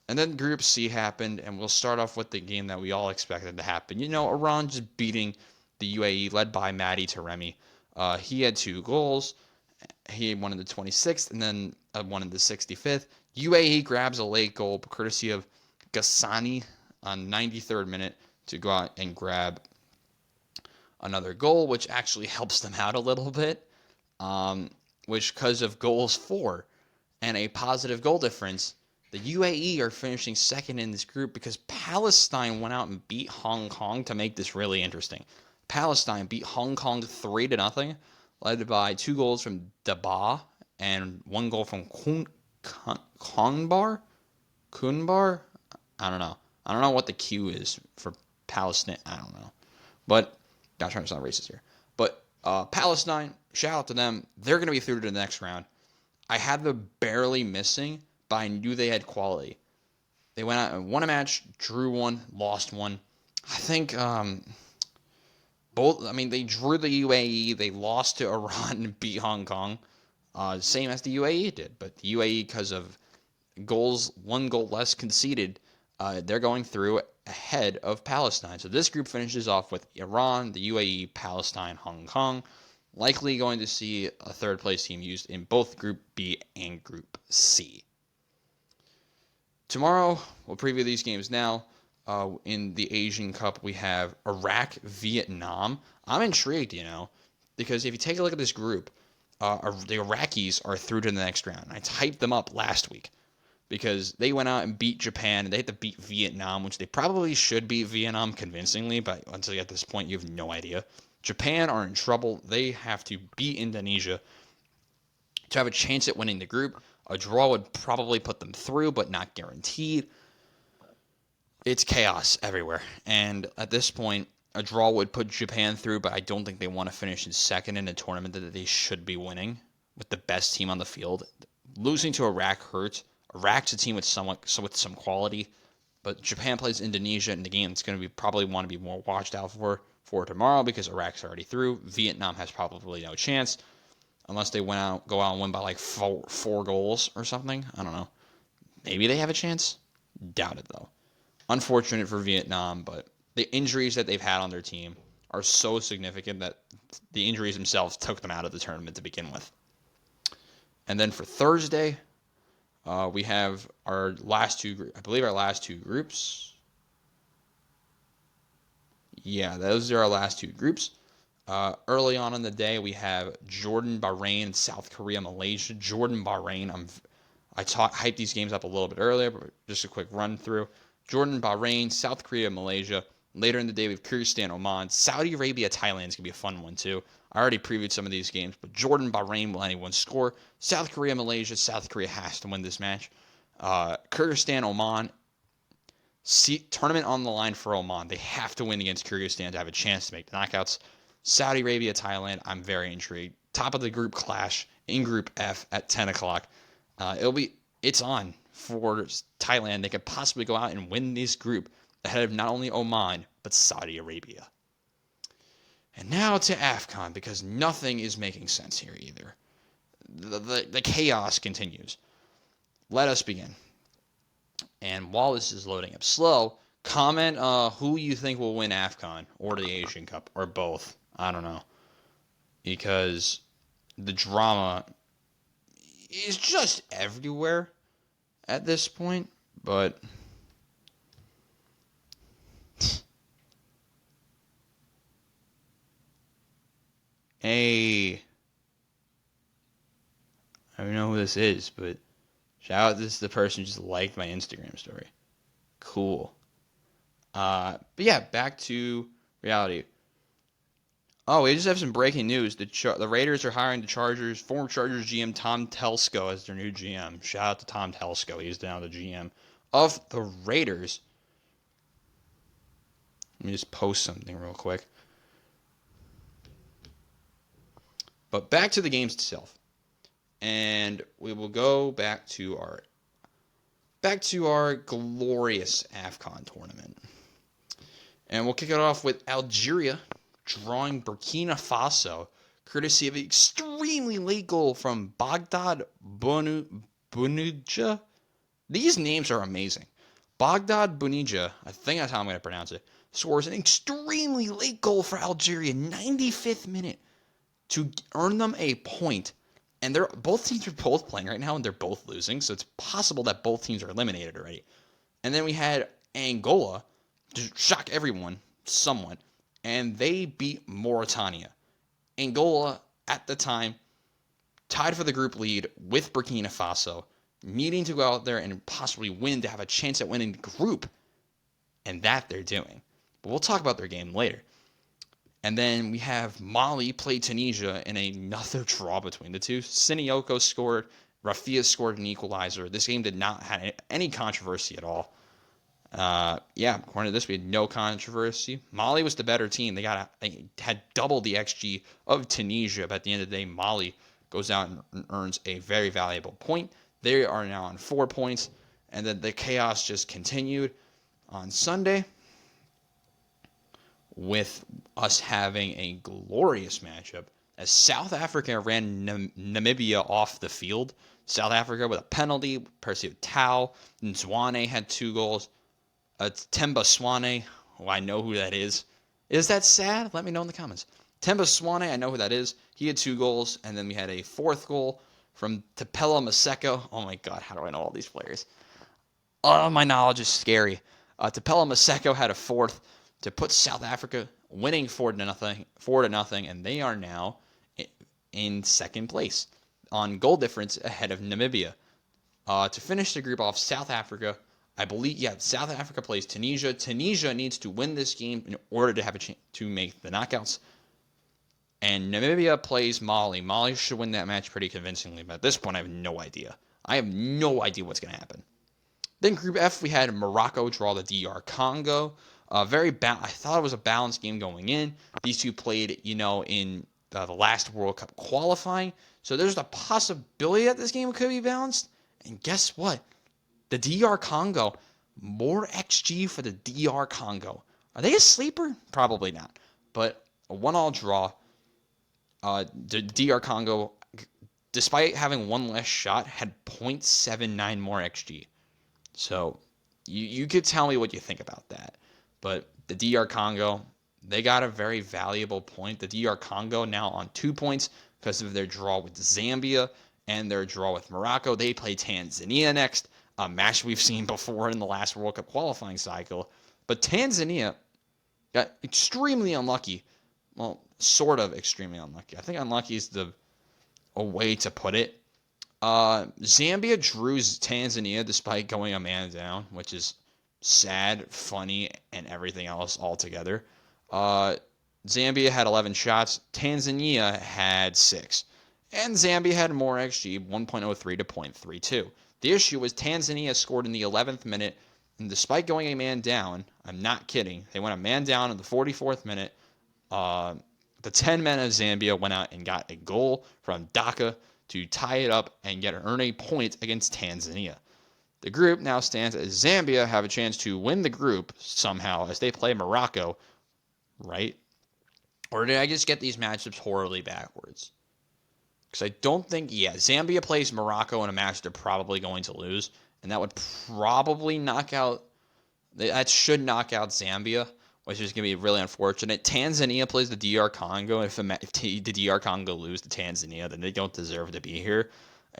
And then Group C happened, and we'll start off with the game that we all expected to happen. Iran just beating the UAE, led by Mehdi Taremi. He had 2 goals. He won in the 26th and then one in the 65th. UAE grabs a late goal, courtesy of Ghassani on 93rd minute to go out and grab another goal, which actually helps them out a little bit, which because of goals for and a positive goal difference, the UAE are finishing second in this group because Palestine went out and beat Hong Kong to make this really interesting. Palestine beat Hong Kong 3-0, led by 2 goals from Daba and 1 goal from Kunbar. I don't know. I don't know what the Q is for Palestine. I don't know. But, not trying to sound racist here. But Palestine, shout out to them. They're going to be through to the next round. I had them barely missing, but I knew they had quality. They went out and won a match, drew 1, lost 1. I think they drew the UAE, they lost to Iran and beat Hong Kong, same as the UAE did. But the UAE, because of goals, 1 goal less conceded, they're going through ahead of Palestine. So this group finishes off with Iran, the UAE, Palestine, Hong Kong. Likely going to see a third place team used in both Group B and Group C. Tomorrow, we'll preview these games now. In the Asian Cup, we have Iraq, Vietnam. I'm intrigued, because if you take a look at this group, the Iraqis are through to the next round. I hyped them up last week because they went out and beat Japan, and they had to beat Vietnam, which they probably should beat Vietnam convincingly, but until at this point, you have no idea. Japan are in trouble. They have to beat Indonesia to have a chance at winning the group. A draw would probably put them through, but not guaranteed. It's chaos everywhere. And at this point, a draw would put Japan through, but I don't think they want to finish in second in a tournament that they should be winning with the best team on the field. Losing to Iraq hurts. Iraq's a team with some quality, but Japan plays Indonesia in the game. It's going to be probably want to be more watched out for tomorrow because Iraq's already through. Vietnam has probably no chance unless they go out and win by like four goals or something. I don't know. Maybe they have a chance. Doubt it though. Unfortunate for Vietnam, but the injuries that they've had on their team are so significant that the injuries themselves took them out of the tournament to begin with. And then for Thursday, we have our last two groups. Yeah, those are our last 2 groups. Early on in the day, we have Jordan, Bahrain, South Korea, Malaysia. Jordan, Bahrain. I hyped these games up a little bit earlier, but just a quick run through. Jordan, Bahrain, South Korea, Malaysia. Later in the day, we have Kyrgyzstan, Oman. Saudi Arabia, Thailand is going to be a fun one, too. I already previewed some of these games, but Jordan, Bahrain, will anyone score? South Korea, Malaysia. South Korea has to win this match. Kyrgyzstan, Oman. Tournament on the line for Oman. They have to win against Kyrgyzstan to have a chance to make the knockouts. Saudi Arabia, Thailand. I'm very intrigued. Top of the group clash in Group F at 10 o'clock. It's on for Thailand. They could possibly go out and win this group ahead of not only Oman, but Saudi Arabia. And now to AFCON, because nothing is making sense here either. The chaos continues. Let us begin. And while this is loading up slow, comment who you think will win AFCON or the Asian Cup or both. I don't know. Because the drama is just everywhere at this point. But hey, I don't know who this is, but shout out, this is the person who just liked my Instagram story. Cool. But yeah, back to reality. Oh, we just have some breaking news. The Raiders are hiring the former Chargers GM Tom Telesco as their new GM. Shout out to Tom Telesco. He's now the GM of the Raiders. Let me just post something real quick. But back to the games itself. And we will go back to our glorious AFCON tournament. And we'll kick it off with Algeria drawing Burkina Faso, courtesy of an extremely late goal from Baghdad Bounidja. These names are amazing. Baghdad Bounidja, I think that's how I'm going to pronounce it, scores an extremely late goal for Algeria, 95th minute, to earn them a point. And both teams are both playing right now, and they're both losing, so it's possible that both teams are eliminated already. And then we had Angola to shock everyone somewhat, and they beat Mauritania. Angola, at the time, tied for the group lead with Burkina Faso, needing to go out there and possibly win to have a chance at winning the group, and that they're doing. But we'll talk about their game later. And then we have Mali play Tunisia in another draw between the two. Sinioko scored. Rafia scored an equalizer. This game did not have any controversy at all. According to this, we had no controversy. Mali was the better team. They had double the XG of Tunisia. But at the end of the day, Mali goes out and earns a very valuable point. They are now on 4 points. And then the chaos just continued on Sunday, with us having a glorious matchup as South Africa ran Namibia off the field. South Africa with a penalty, Persio Tau, and Zwane had 2 goals. Temba Swane, I know who that is. Is that sad? Let me know in the comments. Temba Swane, I know who that is. He had 2 goals, and then we had a 4th goal from Tapela Maseko. Oh my god, how do I know all these players? Oh, my knowledge is scary. Tapela Maseko had a 4th to put South Africa winning 4-0, and they are now in 2nd place on goal difference ahead of Namibia. To finish the group off, South Africa, I believe, South Africa plays Tunisia. Tunisia needs to win this game in order to have a chance to make the knockouts. And Namibia plays Mali. Mali should win that match pretty convincingly, but at this point, I have no idea. I have no idea what's going to happen. Then Group F, we had Morocco draw the DR Congo. I thought it was a balanced game going in. These two played, in the last World Cup qualifying. So there's a possibility that this game could be balanced. And guess what? The DR Congo, more XG for the DR Congo. Are they a sleeper? Probably not. But a 1-1 draw. The DR Congo, despite having 1 less shot, had 0.79 more XG. So you could tell me what you think about that. But the DR Congo, they got a very valuable point. The DR Congo now on 2 points because of their draw with Zambia and their draw with Morocco. They play Tanzania next, a match we've seen before in the last World Cup qualifying cycle. But Tanzania got extremely unlucky. Well, sort of extremely unlucky. I think unlucky is a way to put it. Zambia drew Tanzania despite going a man down, which is sad, funny, and everything else altogether. Zambia had 11 shots. Tanzania had 6. And Zambia had more XG, 1.03 to 0.32. The issue was Tanzania scored in the 11th minute, and despite going a man down, I'm not kidding, they went a man down in the 44th minute. The 10 men of Zambia went out and got a goal from Dhaka to tie it up and earn a point against Tanzania. The group now stands as Zambia have a chance to win the group somehow as they play Morocco, right? Or did I just get these matchups horribly backwards? Because I don't think, Zambia plays Morocco in a match they're probably going to lose, and that would probably that should knock out Zambia, which is going to be really unfortunate. Tanzania plays the DR Congo. If the DR Congo lose to Tanzania, then they don't deserve to be here.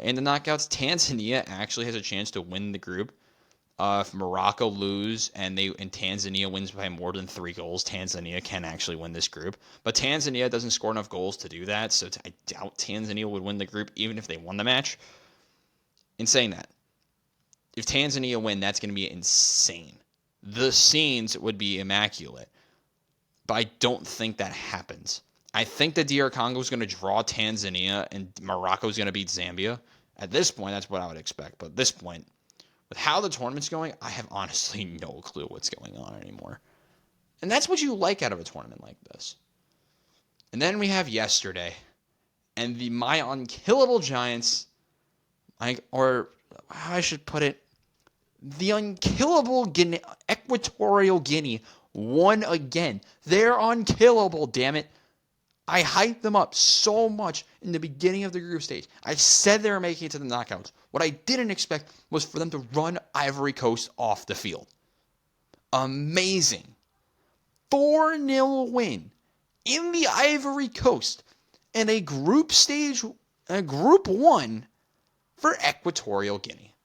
In the knockouts, Tanzania actually has a chance to win the group. If Morocco lose and Tanzania wins by more than 3 goals, Tanzania can actually win this group. But Tanzania doesn't score enough goals to do that, so I doubt Tanzania would win the group even if they won the match. In saying that, if Tanzania win, that's going to be insane. The scenes would be immaculate. But I don't think that happens. I think the DR Congo is going to draw Tanzania and Morocco is going to beat Zambia. At this point, that's what I would expect. But at this point, with how the tournament's going, I have honestly no clue what's going on anymore. And that's what you like out of a tournament like this. And then we have yesterday, and my unkillable Giants, or how I should put it, the unkillable Equatorial Guinea won again. They're unkillable, damn it. I hyped them up so much in the beginning of the group stage. I said they were making it to the knockouts. What I didn't expect was for them to run Ivory Coast off the field. Amazing. 4-0 win in the Ivory Coast in a group 1 for Equatorial Guinea.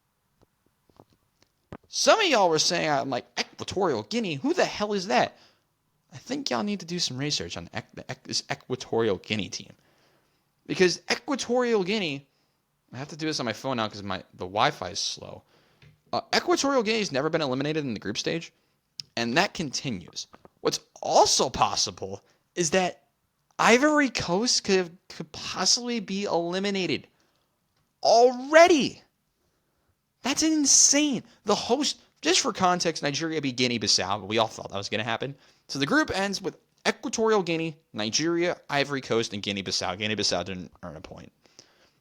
Some of y'all were saying, I'm like, Equatorial Guinea? Who the hell is that? I think y'all need to do some research on this Equatorial Guinea team. Because Equatorial Guinea, I have to do this on my phone now because the Wi-Fi is slow. Equatorial Guinea has never been eliminated in the group stage, and that continues. What's also possible is that Ivory Coast could possibly be eliminated already. That's insane. The host, just for context, Nigeria beat Guinea-Bissau, but we all thought that was going to happen. So the group ends with Equatorial Guinea, Nigeria, Ivory Coast, and Guinea-Bissau. Guinea-Bissau didn't earn a point.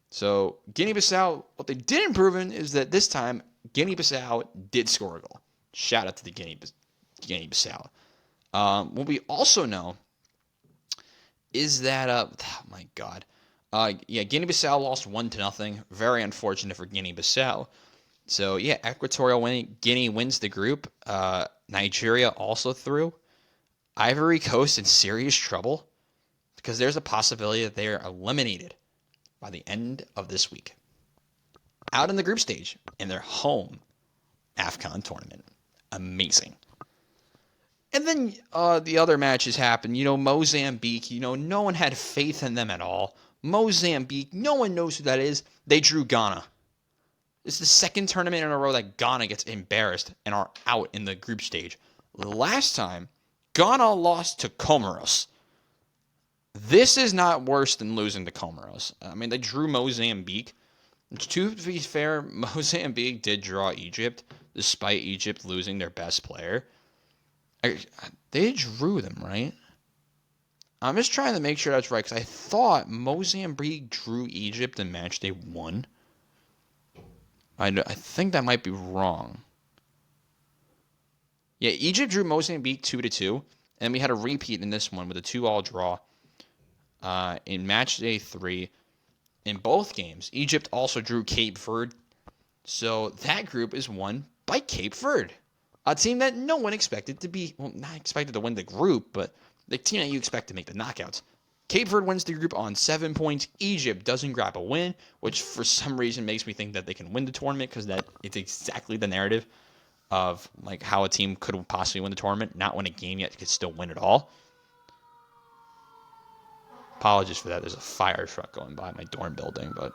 So Guinea-Bissau, what they didn't prove is that this time Guinea-Bissau did score a goal. Shout out to the Guinea-Bissau. What we also know is that, oh my God. Guinea-Bissau lost 1-0. Very unfortunate for Guinea-Bissau. So, Equatorial Guinea wins the group. Nigeria also through. Ivory Coast in serious trouble because there's a possibility that they are eliminated by the end of this week. Out in the group stage in their home AFCON tournament. Amazing. And then the other matches happened. Mozambique, no one had faith in them at all. Mozambique, no one knows who that is. They drew Ghana. It's the second tournament in a row that Ghana gets embarrassed and are out in the group stage. Last time, Ghana lost to Comoros. This is not worse than losing to Comoros. I mean, they drew Mozambique. To be fair, Mozambique did draw Egypt, despite Egypt losing their best player. They drew them, right? I'm just trying to make sure that's right, because I thought Mozambique drew Egypt in match day 1. I think that might be wrong. Yeah, Egypt drew Mozambique 2-2, and we had a repeat in this one with a 2-2 draw in match day 3. In both games, Egypt also drew Cape Verde, so that group is won by Cape Verde, a team that no one expected to be, well, not expected to win the group, but the team that you expect to make the knockouts. Cape Verde wins the group on 7 points. Egypt doesn't grab a win, which for some reason makes me think that they can win the tournament because that it's exactly the narrative of like how a team could possibly win the tournament, not win a game yet, could still win it all. Apologies for that. There's a fire truck going by my dorm building, but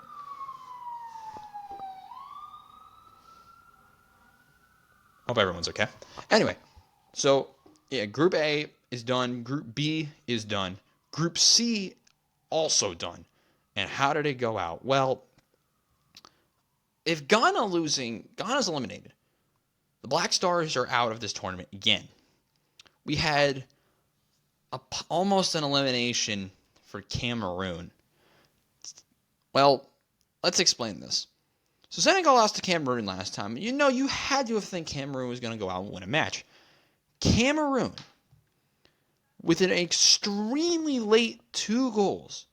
hope everyone's okay. Anyway, so Group A is done. Group B is done. Group C also done. And how did it go out? Well, if Ghana's eliminated. The Black Stars are out of this tournament again. We had almost an elimination for Cameroon. Well, let's explain this. So Senegal lost to Cameroon last time. You had to have think Cameroon was going to go out and win a match. Cameroon with an extremely late 2 goals.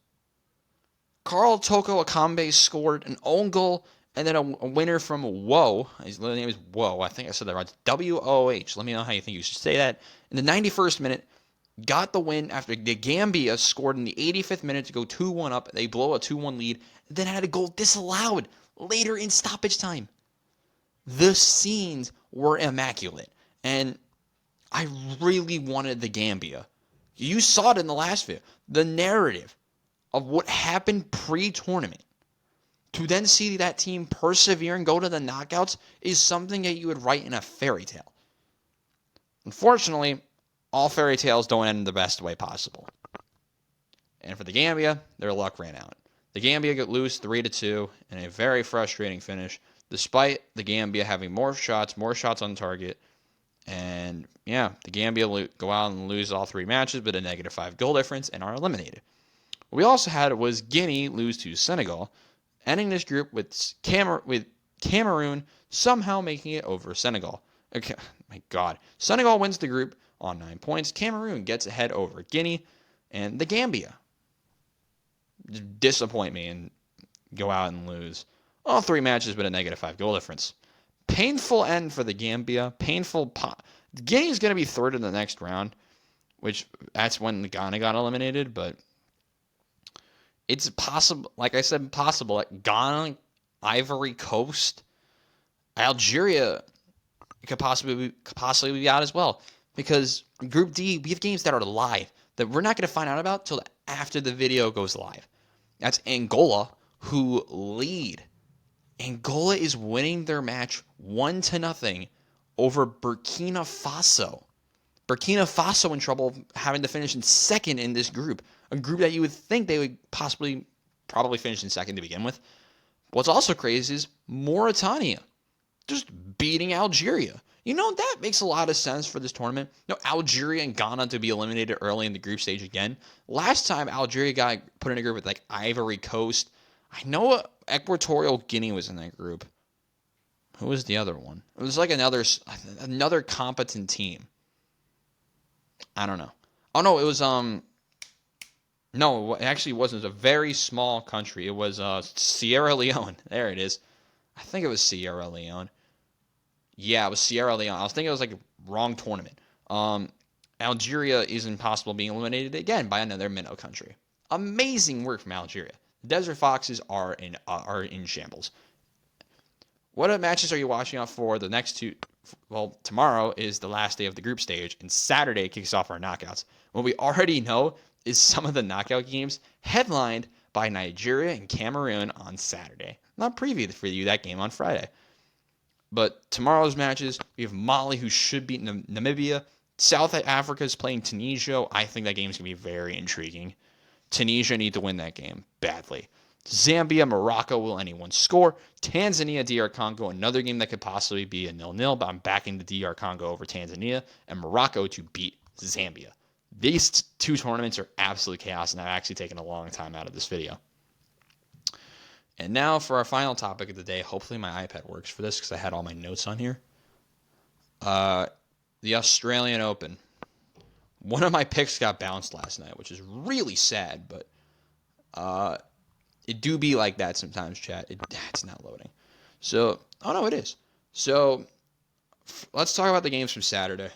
Carl Toko Akambe scored an own goal and then a winner from Woe. His name is Woe. I think I said that right. It's W-O-H. Let me know how you think you should say that. In the 91st minute, got the win after the Gambia scored in the 85th minute to go 2-1 up. They blow a 2-1 lead, then had a goal disallowed later in stoppage time. The scenes were immaculate, and I really wanted the Gambia. You saw it in the last video. The narrative of what happened pre-tournament to then see that team persevere and go to the knockouts is something that you would write in a fairy tale. Unfortunately, all fairy tales don't end the best way possible. And for the Gambia, their luck ran out. The Gambia got loose 3-2 in a very frustrating finish, despite the Gambia having more shots on target. And yeah, the Gambia go out and lose all 3 matches, but a -5 goal difference and are eliminated. What we also had was Guinea lose to Senegal, ending this group with Cameroon somehow making it over Senegal. Okay, my God. Senegal wins the group on 9 points. Cameroon gets ahead over Guinea, and the Gambia disappoint me and go out and lose all 3 matches, but a -5 goal difference. Painful end for the Gambia. Guinea's going to be third in the next round, which that's when Ghana got eliminated, but it's possible, like I said, possible that Ghana, Ivory Coast, Algeria could possibly be out as well. Because Group D, we have games that are live that we're not going to find out about till after the video goes live. That's Angola, who lead. Angola is winning their match 1-0 over Burkina Faso. Burkina Faso in trouble having to finish in second in this group. A group that you would think they would probably finish in second to begin with. What's also crazy is Mauritania just beating Algeria. You know, that makes a lot of sense for this tournament. Algeria and Ghana to be eliminated early in the group stage again. Last time Algeria got put in a group with like Ivory Coast. I know Equatorial Guinea was in that group. Who was the other one? It was like another competent team. I don't know. Oh no, it was no, it actually wasn't. It was a very small country. It was Sierra Leone. There it is. I think it was Sierra Leone. Yeah, it was Sierra Leone. I was thinking it was like a wrong tournament. Algeria is impossible being eliminated again by another minnow country. Amazing work from Algeria. Desert Foxes are in shambles. What matches are you watching out for the next 2? Well, tomorrow is the last day of the group stage, and Saturday kicks off our knockouts. What we already know is some of the knockout games headlined by Nigeria and Cameroon on Saturday. Not preview for you that game on Friday. But tomorrow's matches, we have Mali, who should beat Namibia. South Africa is playing Tunisia. I think that game's going to be very intriguing. Tunisia need to win that game badly. Zambia, Morocco, will anyone score? Tanzania, DR Congo, another game that could possibly be a 0-0, but I'm backing the DR Congo over Tanzania, and Morocco to beat Zambia. These 2 tournaments are absolute chaos, and I've actually taken a long time out of this video. And now for our final topic of the day. Hopefully my iPad works for this because I had all my notes on here. The Australian Open. One of my picks got bounced last night, which is really sad, but it do be like that sometimes, chat. It's not loading. So, oh no, it is. So, let's talk about the games from Saturday.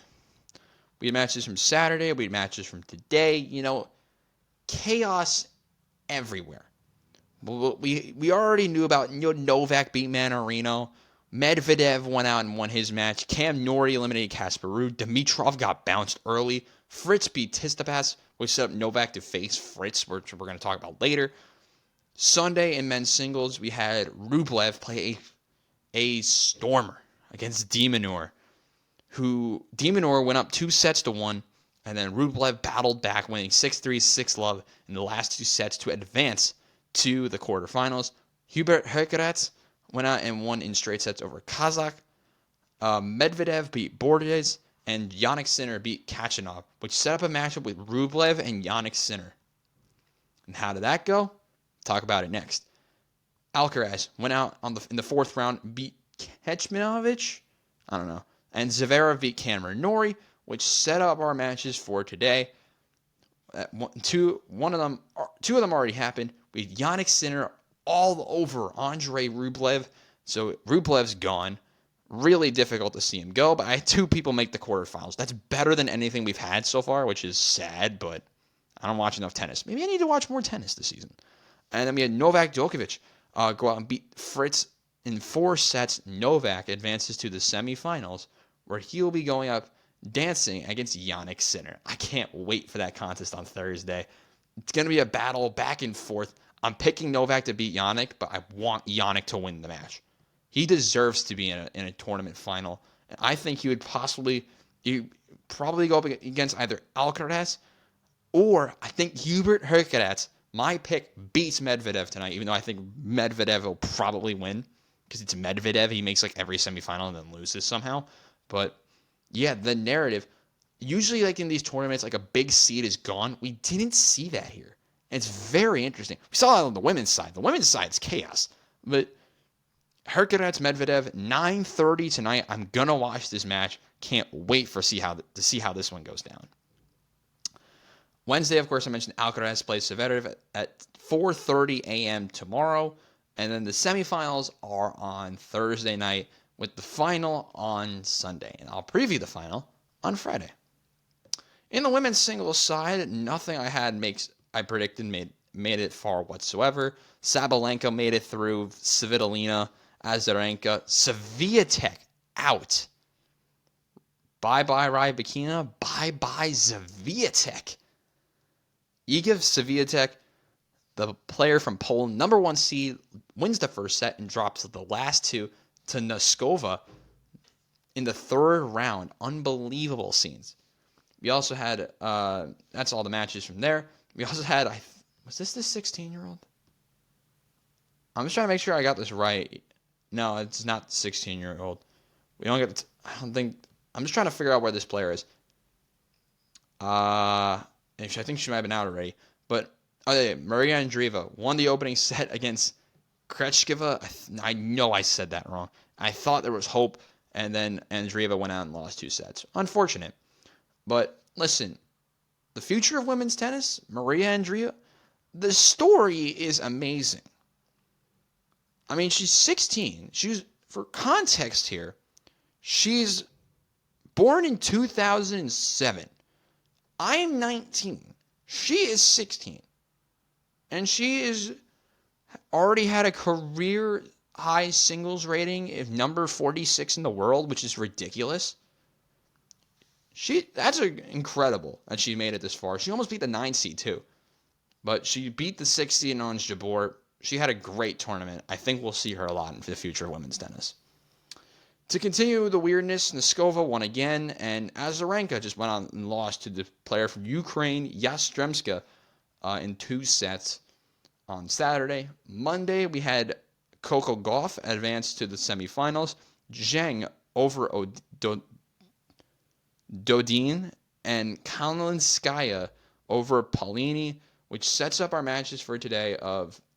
We had matches from Saturday. We had matches from today. You know, chaos everywhere. We already knew about Novak beat Manarino. Medvedev went out and won his match. Cam Norrie eliminated Casper Ruud. Dimitrov got bounced early. Fritz beat Tsitsipas, which set up Novak to face Fritz, which we're going to talk about later. Sunday in men's singles, we had Rublev play a stormer against de Minaur, who de Minaur went up 2-1, and then Rublev battled back, winning 6-3, 6-love in the last 2 sets to advance to the quarterfinals. Hubert Hurkacz went out and won in straight sets over Kazakh. Medvedev beat Borges, and Jannik Sinner beat Kachanov, which set up a matchup with Rublev and Jannik Sinner. And how did that go? Talk about it next. Alcaraz went out in the 4th round, beat Kecmanovic, I don't know, and Zverev beat Cameron Norrie, which set up our matches for today. two of them already happened. We had Yannick Sinner all over Andrei Rublev. So Rublev's gone. Really difficult to see him go, but I had two people make the quarterfinals. That's better than anything we've had so far, which is sad, but I don't watch enough tennis. Maybe I need to watch more tennis this season. And then we had Novak Djokovic go out and beat Fritz in 4 sets. Novak advances to the semifinals, where he'll be going up dancing against Yannick Sinner. I can't wait for that contest on Thursday. It's going to be a battle back and forth. I'm picking Novak to beat Yannick, but I want Yannick to win the match. He deserves to be in a tournament final. And I think he would probably go up against either Alcaraz or I think Hubert Hurkacz. My pick beats Medvedev tonight, even though I think Medvedev will probably win because it's Medvedev. He makes like every semifinal and then loses somehow. But yeah, the narrative, usually like in these tournaments, like a big seed is gone. We didn't see that here. And it's very interesting. We saw it on the women's side. The women's side is chaos. But Hurkacz Medvedev, 9:30 tonight. I'm going to watch this match. Can't wait to see how this one goes down. Wednesday, of course, I mentioned Alcaraz plays Zverev at 4:30 a.m. tomorrow. And then the semifinals are on Thursday night with the final on Sunday. And I'll preview the final on Friday. In the women's singles side, nothing I predicted made it far whatsoever. Sabalenka made it through. Svitolina, Azarenka, Swiatek out. Bye-bye Rybakina. Bye-bye Swiatek. Iga Swiatek, the player from Poland, number 1 seed, wins the first set and drops the last 2 to Noskova in the 3rd round. Unbelievable scenes. We also had, that's all the matches from there. We also had, was this the 16-year-old? I'm just trying to make sure I got this right. No, it's not the 16-year-old. I'm just trying to figure out where this player is. I think she might have been out already. But Maria Andreeva won the opening set against Krejcikova. I know I said that wrong. I thought there was hope, and then Andreeva went out and lost 2 sets. Unfortunate. But listen, the future of women's tennis, Maria Andreeva, the story is amazing. I mean, she's 16. For context here, she's born in 2007. I am 19. She is 16. And she is already had a career high singles rating of number 46 in the world, which is ridiculous. That's incredible that she made it this far. She almost beat the 9 seed too. But she beat the 6 seed on Jabeur. She had a great tournament. I think we'll see her a lot in the future of women's tennis. To continue the weirdness, Noskova won again, and Azarenka just went on and lost to the player from Ukraine, Yastremska, in 2 sets on Saturday. Monday, we had Coco Gauff advance to the semifinals. Zheng over Dodin, and Kalinskaya over Paulini, which sets up our matches for today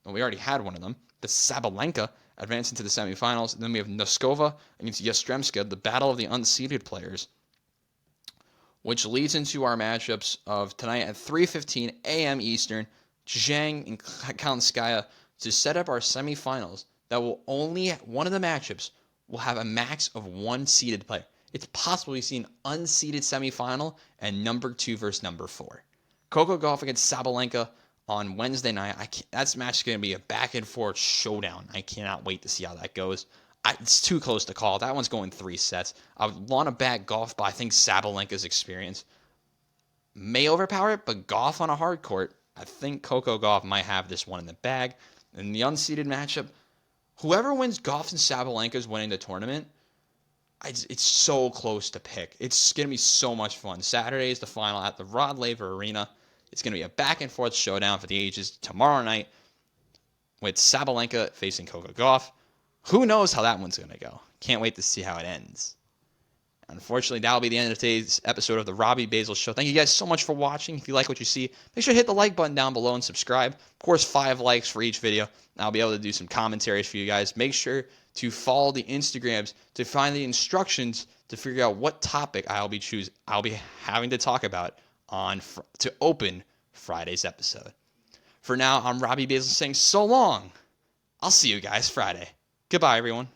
we already had one of them, the Sabalenka advancing to the semifinals. And then we have Noskova against Yastremska, the battle of the unseeded players, which leads into our matchups of tonight at 3:15 a.m. Eastern. Zhang and Kalinskaya to set up our semifinals. That will one of the matchups will have a max of 1 seeded player. It's possible we see an unseeded semifinal and number 2 versus number 4. Coco Gauff against Sabalenka on Wednesday night. That match is going to be a back and forth showdown. I cannot wait to see how that goes. It's too close to call. That one's going 3 sets. I would want to back Gauff, but I think Sabalenka's experience may overpower it. But Gauff on a hard court, I think Coco Gauff might have this one in the bag. In the unseeded matchup, whoever wins Gauff and Sabalenka is winning the tournament. It's so close to pick. It's going to be so much fun. Saturday is the final at the Rod Laver Arena. It's going to be a back-and-forth showdown for the ages tomorrow night with Sabalenka facing Coco Gauff. Who knows how that one's going to go? Can't wait to see how it ends. Unfortunately, that'll be the end of today's episode of the Robbie Basel Show. Thank you guys so much for watching. If you like what you see, make sure to hit the like button down below and subscribe. Of course, 5 likes for each video. I'll be able to do some commentaries for you guys. Make sure to follow the Instagrams to find the instructions to figure out what topic I'll be having to talk about to open Friday's episode. For now, I'm Robbie Basel saying so long. I'll see you guys Friday. Goodbye, everyone.